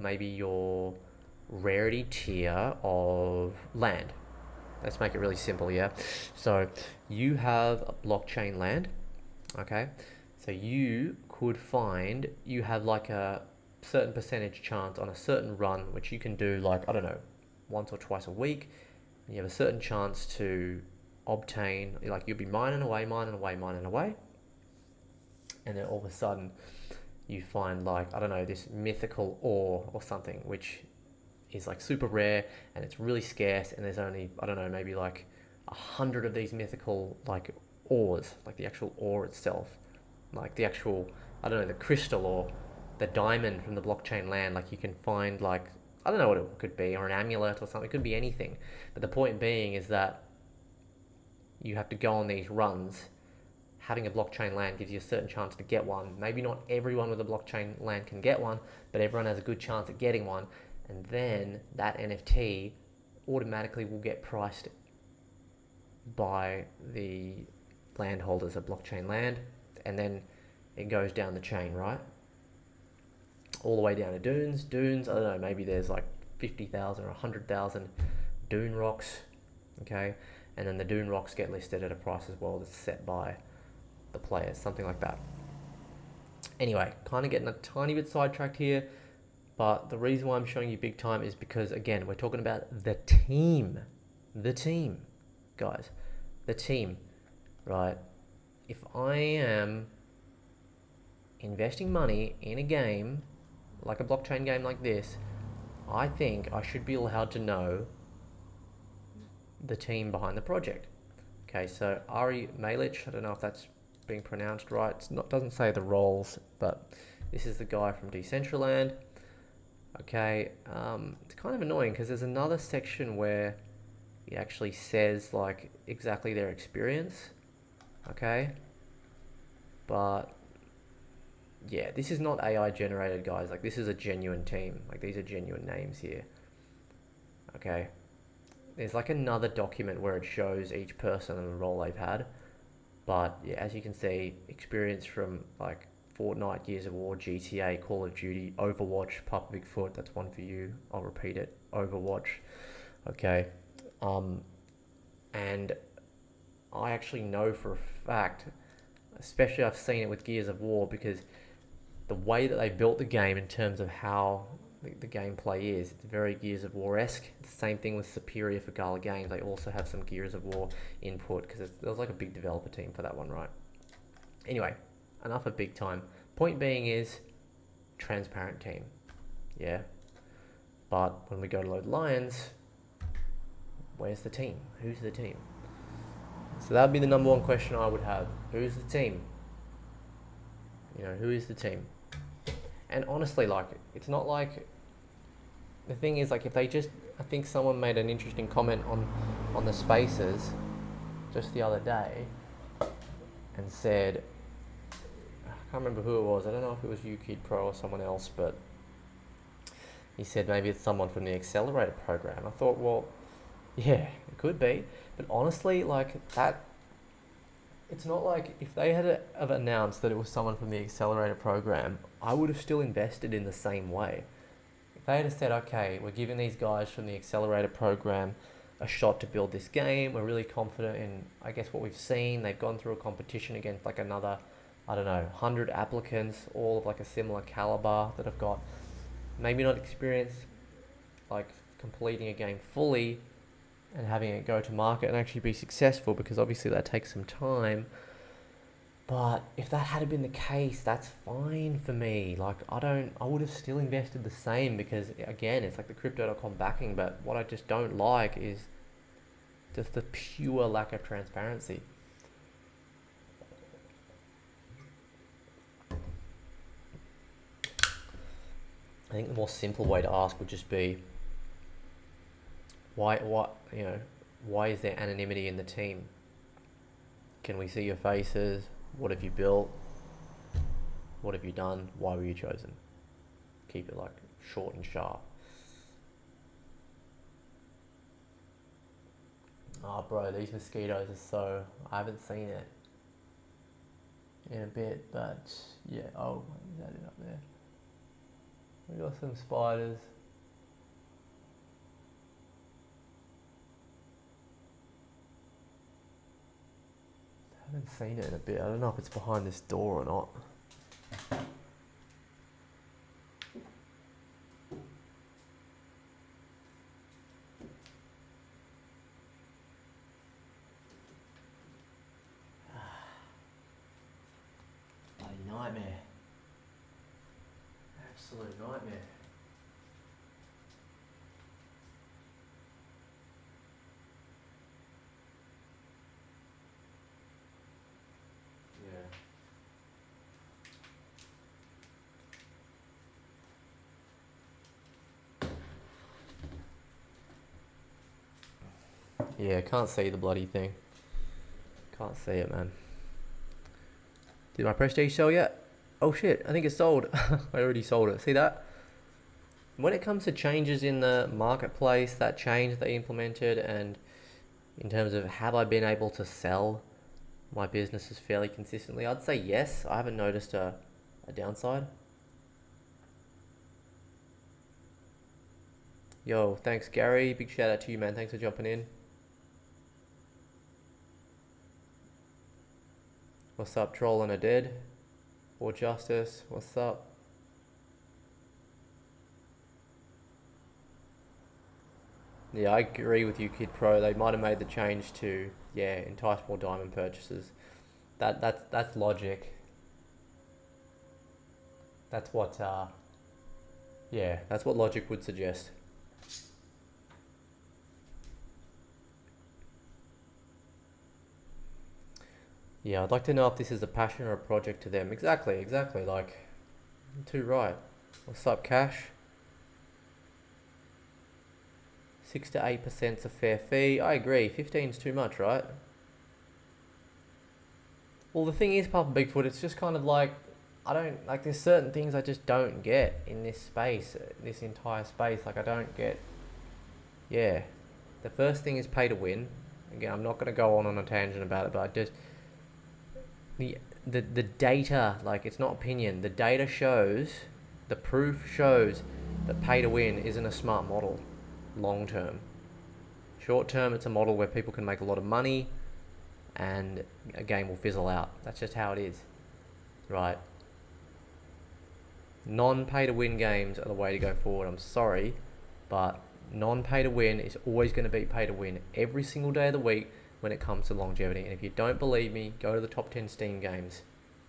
A: rarity tier of land, let's make it really simple, yeah? So you have a blockchain land, okay? So you have like a certain percentage chance on a certain run, which you can do like, I don't know, once or twice a week. And you have a certain chance to obtain, like you'll be mining away. And then all of a sudden you find like, I don't know, this mythical ore or something, which is like super rare and it's really scarce, and there's only, I don't know, maybe like 100 of these mythical like ores, like the actual ore itself, like the actual, I don't know, the crystal or the diamond from the blockchain land. Like you can find like, I don't know what it could be, or an amulet or something. It could be anything. But the point being is that you have to go on these runs. Having a blockchain land gives you a certain chance to get one. Maybe not everyone with a blockchain land can get one, but everyone has a good chance at getting one. And then that NFT automatically will get priced by the land holders of blockchain land, and then it goes down the chain, right? All the way down to dunes. Dunes, I don't know, maybe there's like 50,000 or 100,000 dune rocks, okay? And then the dune rocks get listed at a price as well that's set by the players, something like that. Anyway, kind of getting a tiny bit sidetracked here, but the reason why I'm showing you big time is because, again, we're talking about the team, guys, the team, right? If I am investing money in a game, like a blockchain game like this, I think I should be allowed to know the team behind the project. Okay, so Ari Malic, I don't know if that's being pronounced right. It's not, doesn't say the roles, but this is the guy from Decentraland. Okay, it's kind of annoying because there's another section where it actually says like exactly their experience. Okay, but yeah, this is not AI generated, guys. Like, this is a genuine team. Like, these are genuine names here. Okay, there's like another document where it shows each person and the role they've had. But yeah, as you can see, experience from like Fortnite, Gears of War, GTA, Call of Duty, Overwatch, Papa Bigfoot, that's one for you. I'll repeat it, Overwatch. Okay, and I actually know for a fact, especially I've seen it with Gears of War, because the way that they built the game in terms of how the gameplay is, it's very Gears of War-esque. The same thing with Superior for Gala Games. They also have some Gears of War input because there was like a big developer team for that one, right? Anyway, enough of big time. Point being is transparent team, yeah. But when we go to load lions, where's the team? Who's the team? So that would be the number one question I would have. Who's the team? You know, who is the team? And honestly, like, it's not like, the thing is, like, if they just, I think someone made an interesting comment on the spaces just the other day and said, I can't remember who it was, I don't know if it was UKid Pro or someone else, but he said maybe it's someone from the accelerator program. I thought, well, yeah, it could be, but honestly, like, that, it's not like if they had have announced that it was someone from the accelerator program, I would have still invested in the same way. If they had said, okay, we're giving these guys from the accelerator program a shot to build this game, we're really confident in, I guess, what we've seen, they've gone through a competition against like another, I don't know, 100 applicants, all of like a similar caliber that have got maybe not experience like completing a game fully and having it go to market and actually be successful, because obviously that takes some time. But if that had been the case, that's fine for me. Like, I would have still invested the same, because again, it's like the crypto.com backing, but what I just don't like is just the pure lack of transparency. I think the more simple way to ask would just be, why is there anonymity in the team? Can we see your faces? What have you built? What have you done? Why were you chosen? Keep it like short and sharp. Oh bro, these mosquitoes are so, I haven't seen it in a bit, but yeah, oh, is that it up there? We got some spiders. I haven't seen it in a bit. I don't know if it's behind this door or not. Bloody nightmare. Absolute nightmare. Yeah, can't see the bloody thing. Can't see it, man. Did my prestige sell yet? Oh shit, I think it's sold. I already sold it. See that? When it comes to changes in the marketplace, that change they implemented, and in terms of have I been able to sell my business is fairly consistently? I'd say yes. I haven't noticed a downside. Yo, thanks Gary. Big shout out to you, man. Thanks for jumping in. What's up, Trolling a Dead? Or Justice, what's up? Yeah, I agree with you, Kid Pro. They might have made the change to, yeah, entice more diamond purchases. That's logic. That's what yeah, that's what logic would suggest. Yeah, I'd like to know if this is a passion or a project to them. Exactly, exactly. Like, you're too right. What's up, Cash? 6 to 8% is a fair fee. I agree. 15 is too much, right? Well, the thing is, Papa Bigfoot, it's just kind of like, I don't, like, there's certain things I just don't get in this space, this entire space. Like, I don't get, yeah. The first thing is pay to win. Again, I'm not going to go on a tangent about it, but I just, the data, like, it's not opinion. The data shows, the proof shows that pay to win isn't a smart model long term. Short term, it's a model where people can make a lot of money and a game will fizzle out. That's just how it is, right? Non-pay to win games are the way to go forward. I'm sorry, but non-pay to win is always going to beat pay to win every single day of the week when it comes to longevity. And if you don't believe me, go to the top 10 Steam games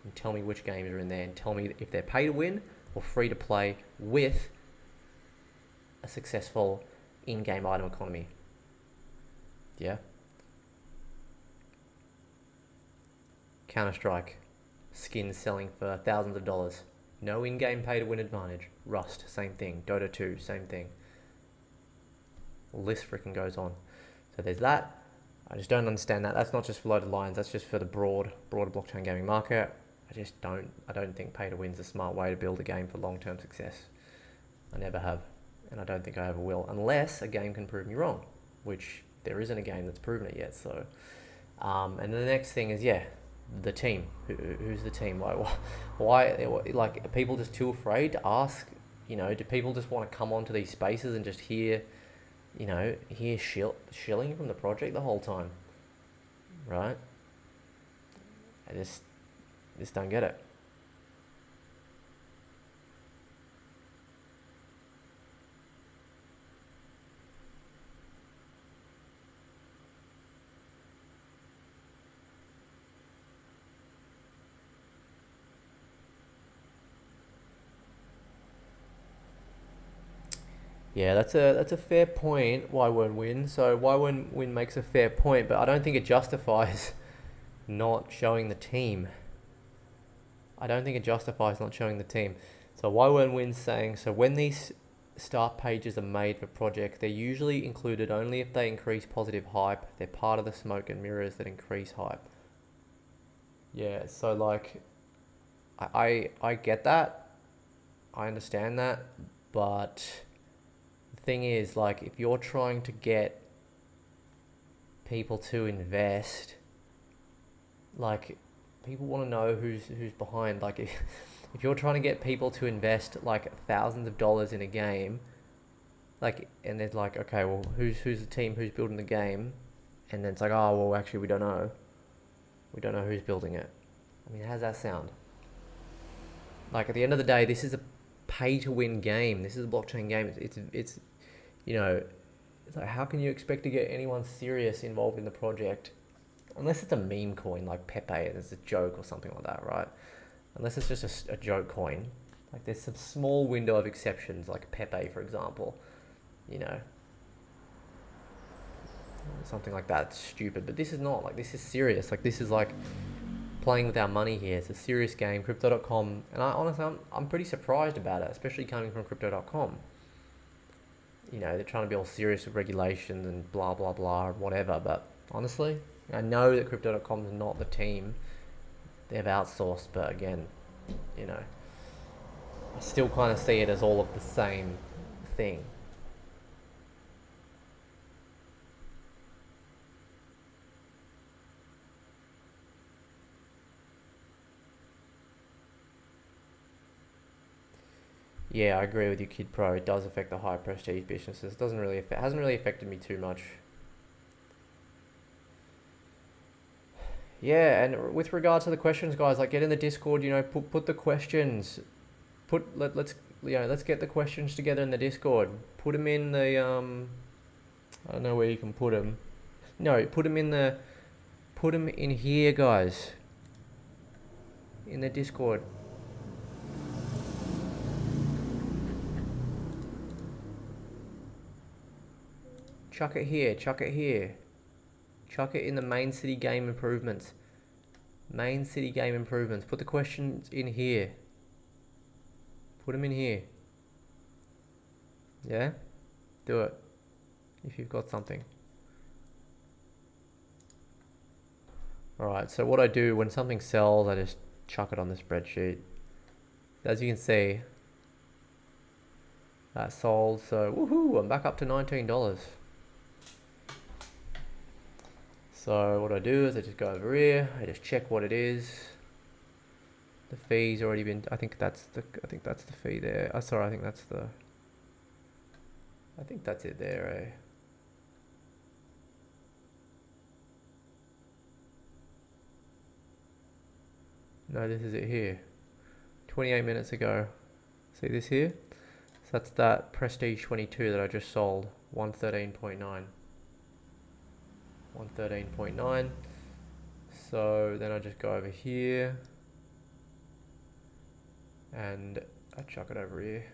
A: and tell me which games are in there and tell me if they're pay to win or free to play with a successful in-game item economy. Yeah. Counter-Strike, skins selling for thousands of dollars. No in-game pay-to-win advantage. Rust, same thing. Dota 2, same thing. The list freaking goes on. So there's that. I just don't understand that. That's not just for Loaded Lions. That's just for the broader blockchain gaming market. I don't think pay-to-win's a smart way to build a game for long-term success. I never have, and I don't think I ever will, unless a game can prove me wrong, which there isn't a game that's proven it yet. So, and the next thing is, yeah, the team. Who's the team? Why? Like, are people just too afraid to ask? You know, do people just want to come onto these spaces and just hear shilling from the project the whole time? Right? I just don't get it. Yeah, that's a fair point. Why won't win? So why won't win makes a fair point, but I don't think it justifies not showing the team. I don't think it justifies not showing the team. So why won't win saying, so when these start pages are made for projects, they're usually included only if they increase positive hype. They're part of the smoke and mirrors that increase hype. Yeah, so like, I get that. I understand that, but the thing is, like, if you're trying to get people to invest, like, people want to know who's behind. Like, if you're trying to get people to invest like thousands of dollars in a game, like, and it's like, okay, well, who's the team who's building the game, and then it's like, oh, well, actually, we don't know who's building it. I mean, how's that sound? Like, at the end of the day, this is a pay-to-win game. This is a blockchain game. It's you know, it's like, how can you expect to get anyone serious involved in the project? Unless it's a meme coin like Pepe and it's a joke or something like that, right? Unless it's just a joke coin. Like, there's some small window of exceptions, like Pepe, for example. You know, something like that, stupid. But this is not. Like, this is serious. Like, this is like playing with our money here. It's a serious game. Crypto.com, and I honestly, I'm pretty surprised about it, especially coming from Crypto.com. You know, they're trying to be all serious with regulations and blah blah blah, whatever. But honestly, I know that Crypto.com is not the team. They've outsourced, but again, you know, I still kind of see it as all of the same thing. Yeah, I agree with you, Kid Pro. It does affect the high prestige businesses. It doesn't really affect, hasn't really affected me too much. Yeah, and with regard to the questions, guys, like get in the Discord. You know, put the questions. Let's let's get the questions together in the Discord. Put them in the I don't know where you can put them. No, put them in here, guys. In the Discord. Chuck it here. Chuck it here. Chuck it in the main city game improvements. Main city game improvements. Put the questions in here. Put them in here. Yeah? Do it. If you've got something. Alright, so what I do when something sells, I just chuck it on the spreadsheet. As you can see, that sold, so woohoo, I'm back up to $19. So what I do is I just go over here, I just check what it is. The fee's already been, I think that's the fee there. Oh, sorry, I think that's it there, eh? No, this is it here. 28 minutes ago. See this here? So that's that Prestige 22 that I just sold. 113.9. 113.9. So then I just go over here and I chuck it over here.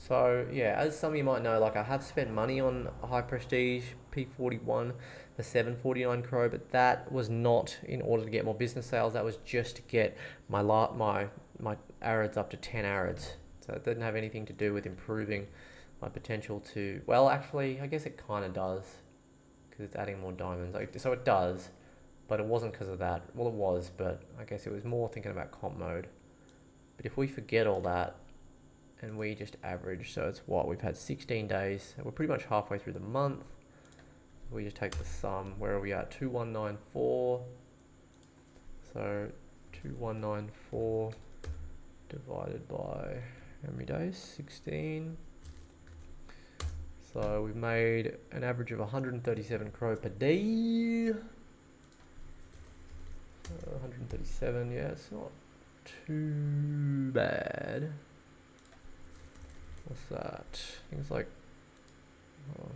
A: So yeah, as some of you might know, like I have spent money on a high prestige P41, the 749 CRO, but that was not in order to get more business sales. That was just to get my ARADs up to 10 ARADs. So it didn't have anything to do with improving my potential to, well, actually, I guess it kind of does, because it's adding more diamonds. So it does, but it wasn't because of that. Well, it was, but I guess it was more thinking about comp mode. But if we forget all that, and we just average, so it's what, we've had 16 days, we're pretty much halfway through the month. We just take the sum, where are we at? 2194. So 2194 divided by how many days? 16. So we've made an average of 137 CRO per day. 137, yeah, it's not too bad. What's that? Things like, oh.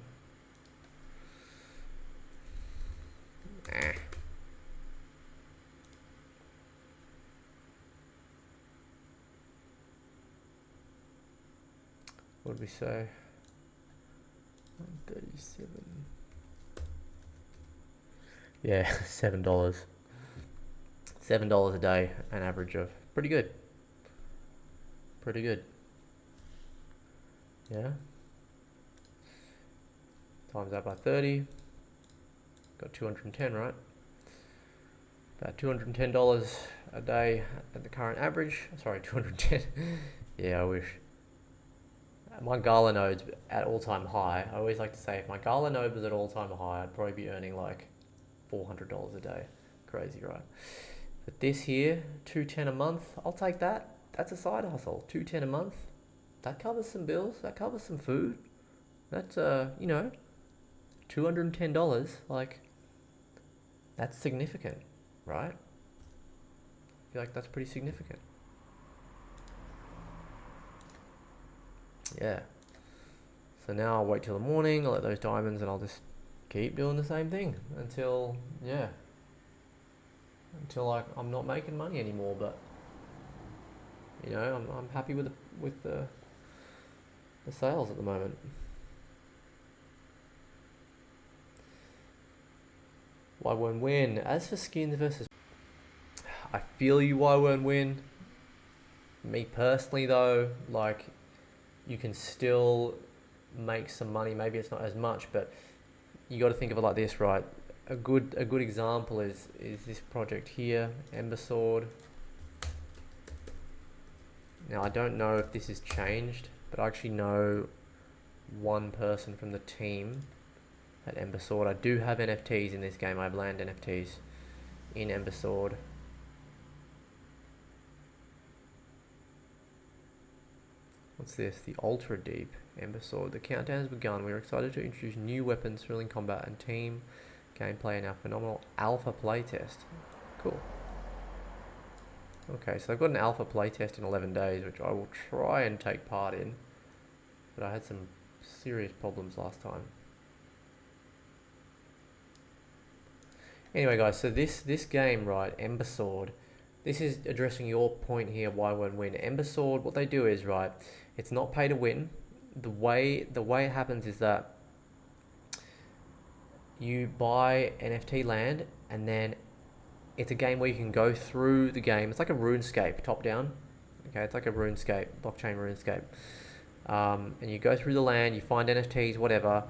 A: What did we say? 137. Yeah, $7. $7 a day, an average of pretty good. Pretty good. Yeah. Times that by 30. Got 210, right? About $210 a day at the current average. Sorry, 210. Yeah, I wish. My GALA node's at all-time high. I always like to say if my GALA node was at all-time high, I'd probably be earning like $400 a day. Crazy, right? But this here, 210 a month, I'll take that. That's a side hustle. 210 a month. That covers some bills. That covers some food. That's you know, $210. Like, that's significant, right? I feel like that's pretty significant. Yeah. So now I'll wait till the morning, I'll let those diamonds, and I'll just keep doing the same thing until, yeah, until I'm not making money anymore. But you know, I'm happy with the sales at the moment. Why won't win? As for skins versus, I feel you. Why won't win? Me personally, though, like, you can still make some money. Maybe it's not as much, but you got to think of it like this, right? A good example is this project here, Ember Sword. Now I don't know if this has changed, but I actually know one person from the team at Ember Sword. I do have NFTs in this game. I have land NFTs in Ember Sword. What's this? The Ultra Deep Ember Sword. The countdown has begun. We are excited to introduce new weapons, thrilling combat, and team gameplay in our phenomenal alpha playtest. Cool. Okay, so I've got an alpha playtest in 11 days, which I will try and take part in. But I had some serious problems last time. Anyway, guys, so this game, right, Ember Sword, this is addressing your point here, why won't win. Ember Sword, what they do is, right, it's not pay to win. The way it happens is that you buy NFT land, and then it's a game where you can go through the game. It's like a RuneScape, top down. Okay, it's like a RuneScape, blockchain RuneScape. And you go through the land, you find NFTs, whatever,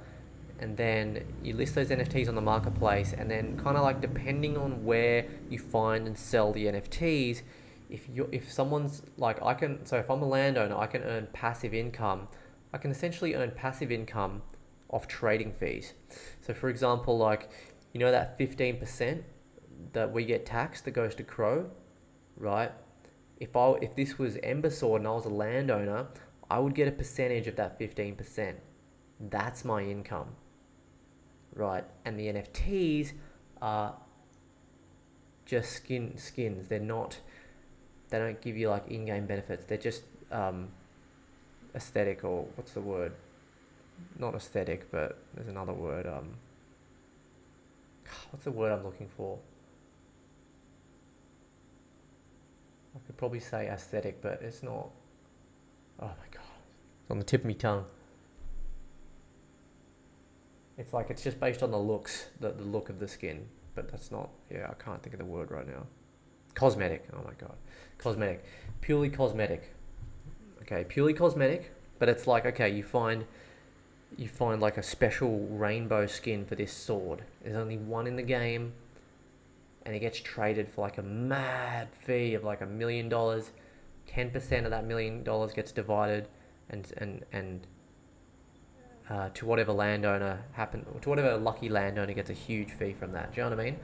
A: and then you list those NFTs on the marketplace, and then kind of like depending on where you find and sell the NFTs, if someone's like, so if I'm a landowner, I can earn passive income. I can essentially earn passive income off trading fees. So for example, like, you know that 15% that we get taxed that goes to CRO, right? If this was Ember Sword and I was a landowner, I would get a percentage of that 15%. That's my income, right? And the NFTs are just skins. They don't give you like in-game benefits. They're just aesthetic, or what's the word? Not aesthetic, but there's another word. What's the word I'm looking for? I could probably say aesthetic, but it's not. Oh my god, it's on the tip of my tongue. It's like, it's just based on the looks, the look of the skin, but that's not, yeah, I can't think of the word right now. Cosmetic, oh my god. Cosmetic, purely cosmetic. Okay, purely cosmetic, but it's like, okay, you find like a special rainbow skin for this sword. There's only one in the game, and it gets traded for like a mad fee of like $1 million. 10% of that $1 million gets divided, and to whatever landowner to whatever lucky landowner gets a huge fee from that. Do you know what I mean?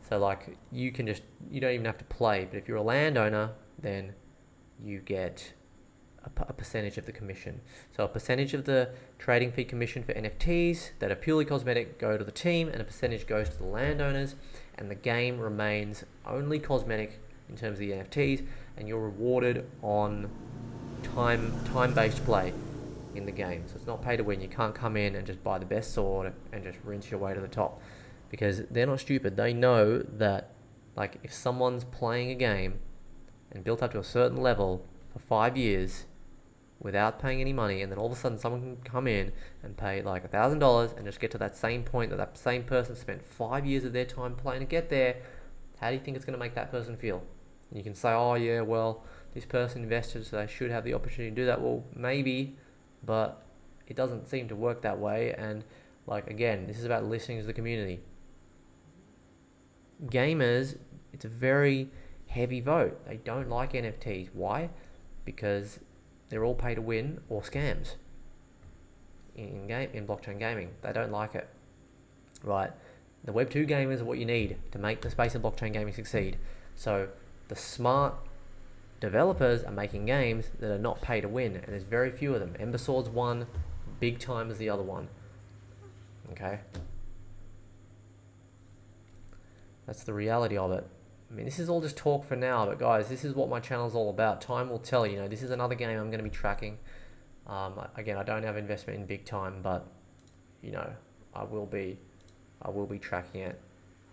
A: So like, you don't even have to play, but if you're a landowner, then you get a percentage of the commission. So a percentage of the trading fee commission for NFTs that are purely cosmetic go to the team, and a percentage goes to the landowners, and the game remains only cosmetic in terms of the NFTs, and you're rewarded on time-based play in the game. So it's not pay to win. You can't come in and just buy the best sword and just rinse your way to the top, because they're not stupid. They know that, like, if someone's playing a game and built up to a certain level for 5 years without paying any money, and then all of a sudden someone can come in and pay like $1,000 and just get to that same point that same person spent 5 years of their time playing to get there, how do you think it's going to make that person feel? And you can say, oh yeah, well, this person invested, so they should have the opportunity to do that. Well, maybe, but it doesn't seem to work that way. And like, again, this is about listening to the community. Gamers, it's a very heavy vote. They don't like NFTs. Why? Because they're all pay to win or scams in blockchain gaming. They don't like it, right? The Web 2 gamers are what you need to make the space of blockchain gaming succeed. So the smart developers are making games that are not pay to win, and there's very few of them. Ember Sword's one, big time is the other one. Okay, that's the reality of it. I mean, this is all just talk for now, but guys, this is what my channel is all about. Time will tell. You know, this is another game I'm going to be tracking. Again, I don't have investment in big time, but you know, I will be tracking it.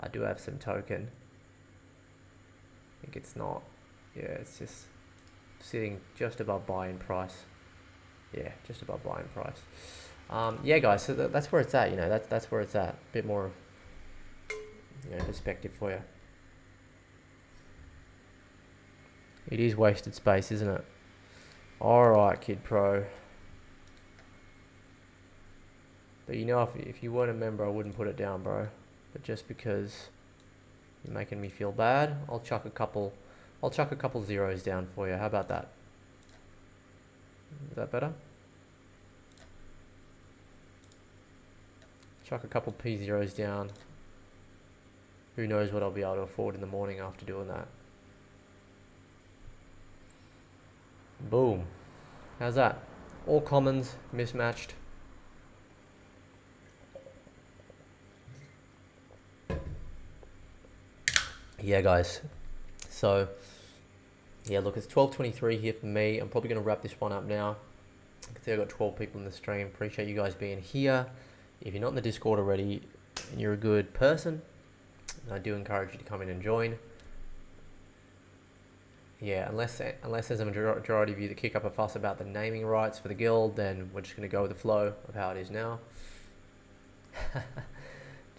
A: I do have some token. I think it's not. Yeah, it's just sitting just above buy-in price. Yeah, just above buy-in price. Yeah, guys. So that's where it's at. You know, that's where it's at. A bit more, you know, perspective for you. It is wasted space, isn't it? Alright, Kid Pro. But you know, if you weren't a member, I wouldn't put it down, bro. But just because you're making me feel bad, I'll chuck a couple zeros down for you. How about that? Is that better? Chuck a couple P0s down. Who knows what I'll be able to afford in the morning after doing that. Boom. How's that? All commons mismatched. Yeah, guys. So, yeah, look, it's 12:23 here for me. I'm probably going to wrap this one up now. I can see I've got 12 people in the stream. Appreciate you guys being here. If you're not in the Discord already and you're a good person, I do encourage you to come in and join. Yeah, unless there's a majority of you that kick up a fuss about the naming rights for the guild, then we're just going to go with the flow of how it is now.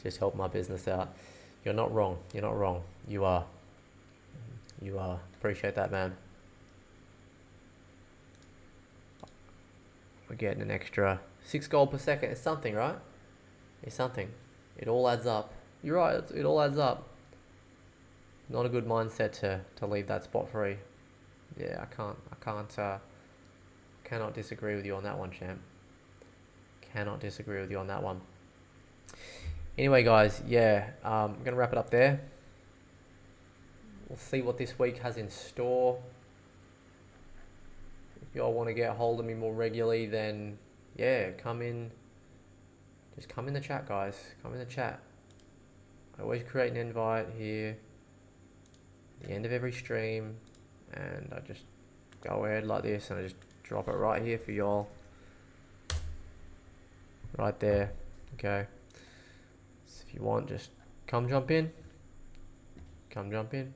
A: Just help my business out. You're not wrong. You're not wrong. You are. You are. Appreciate that, man. We're getting an extra 6 gold per second. It's something, right? It's something. It all adds up. You're right. It all adds up. Not a good mindset to leave that spot free. Yeah, cannot disagree with you on that one, champ. Cannot disagree with you on that one. Anyway, guys, yeah, I'm going to wrap it up there. We'll see what this week has in store. If y'all want to get a hold of me more regularly, then yeah, come in. Just come in the chat, guys. Come in the chat. I always create an invite here at the end of every stream, and I just go ahead like this, and I just drop it right here for y'all. Right there. Okay. So if you want, just come jump in. Come jump in.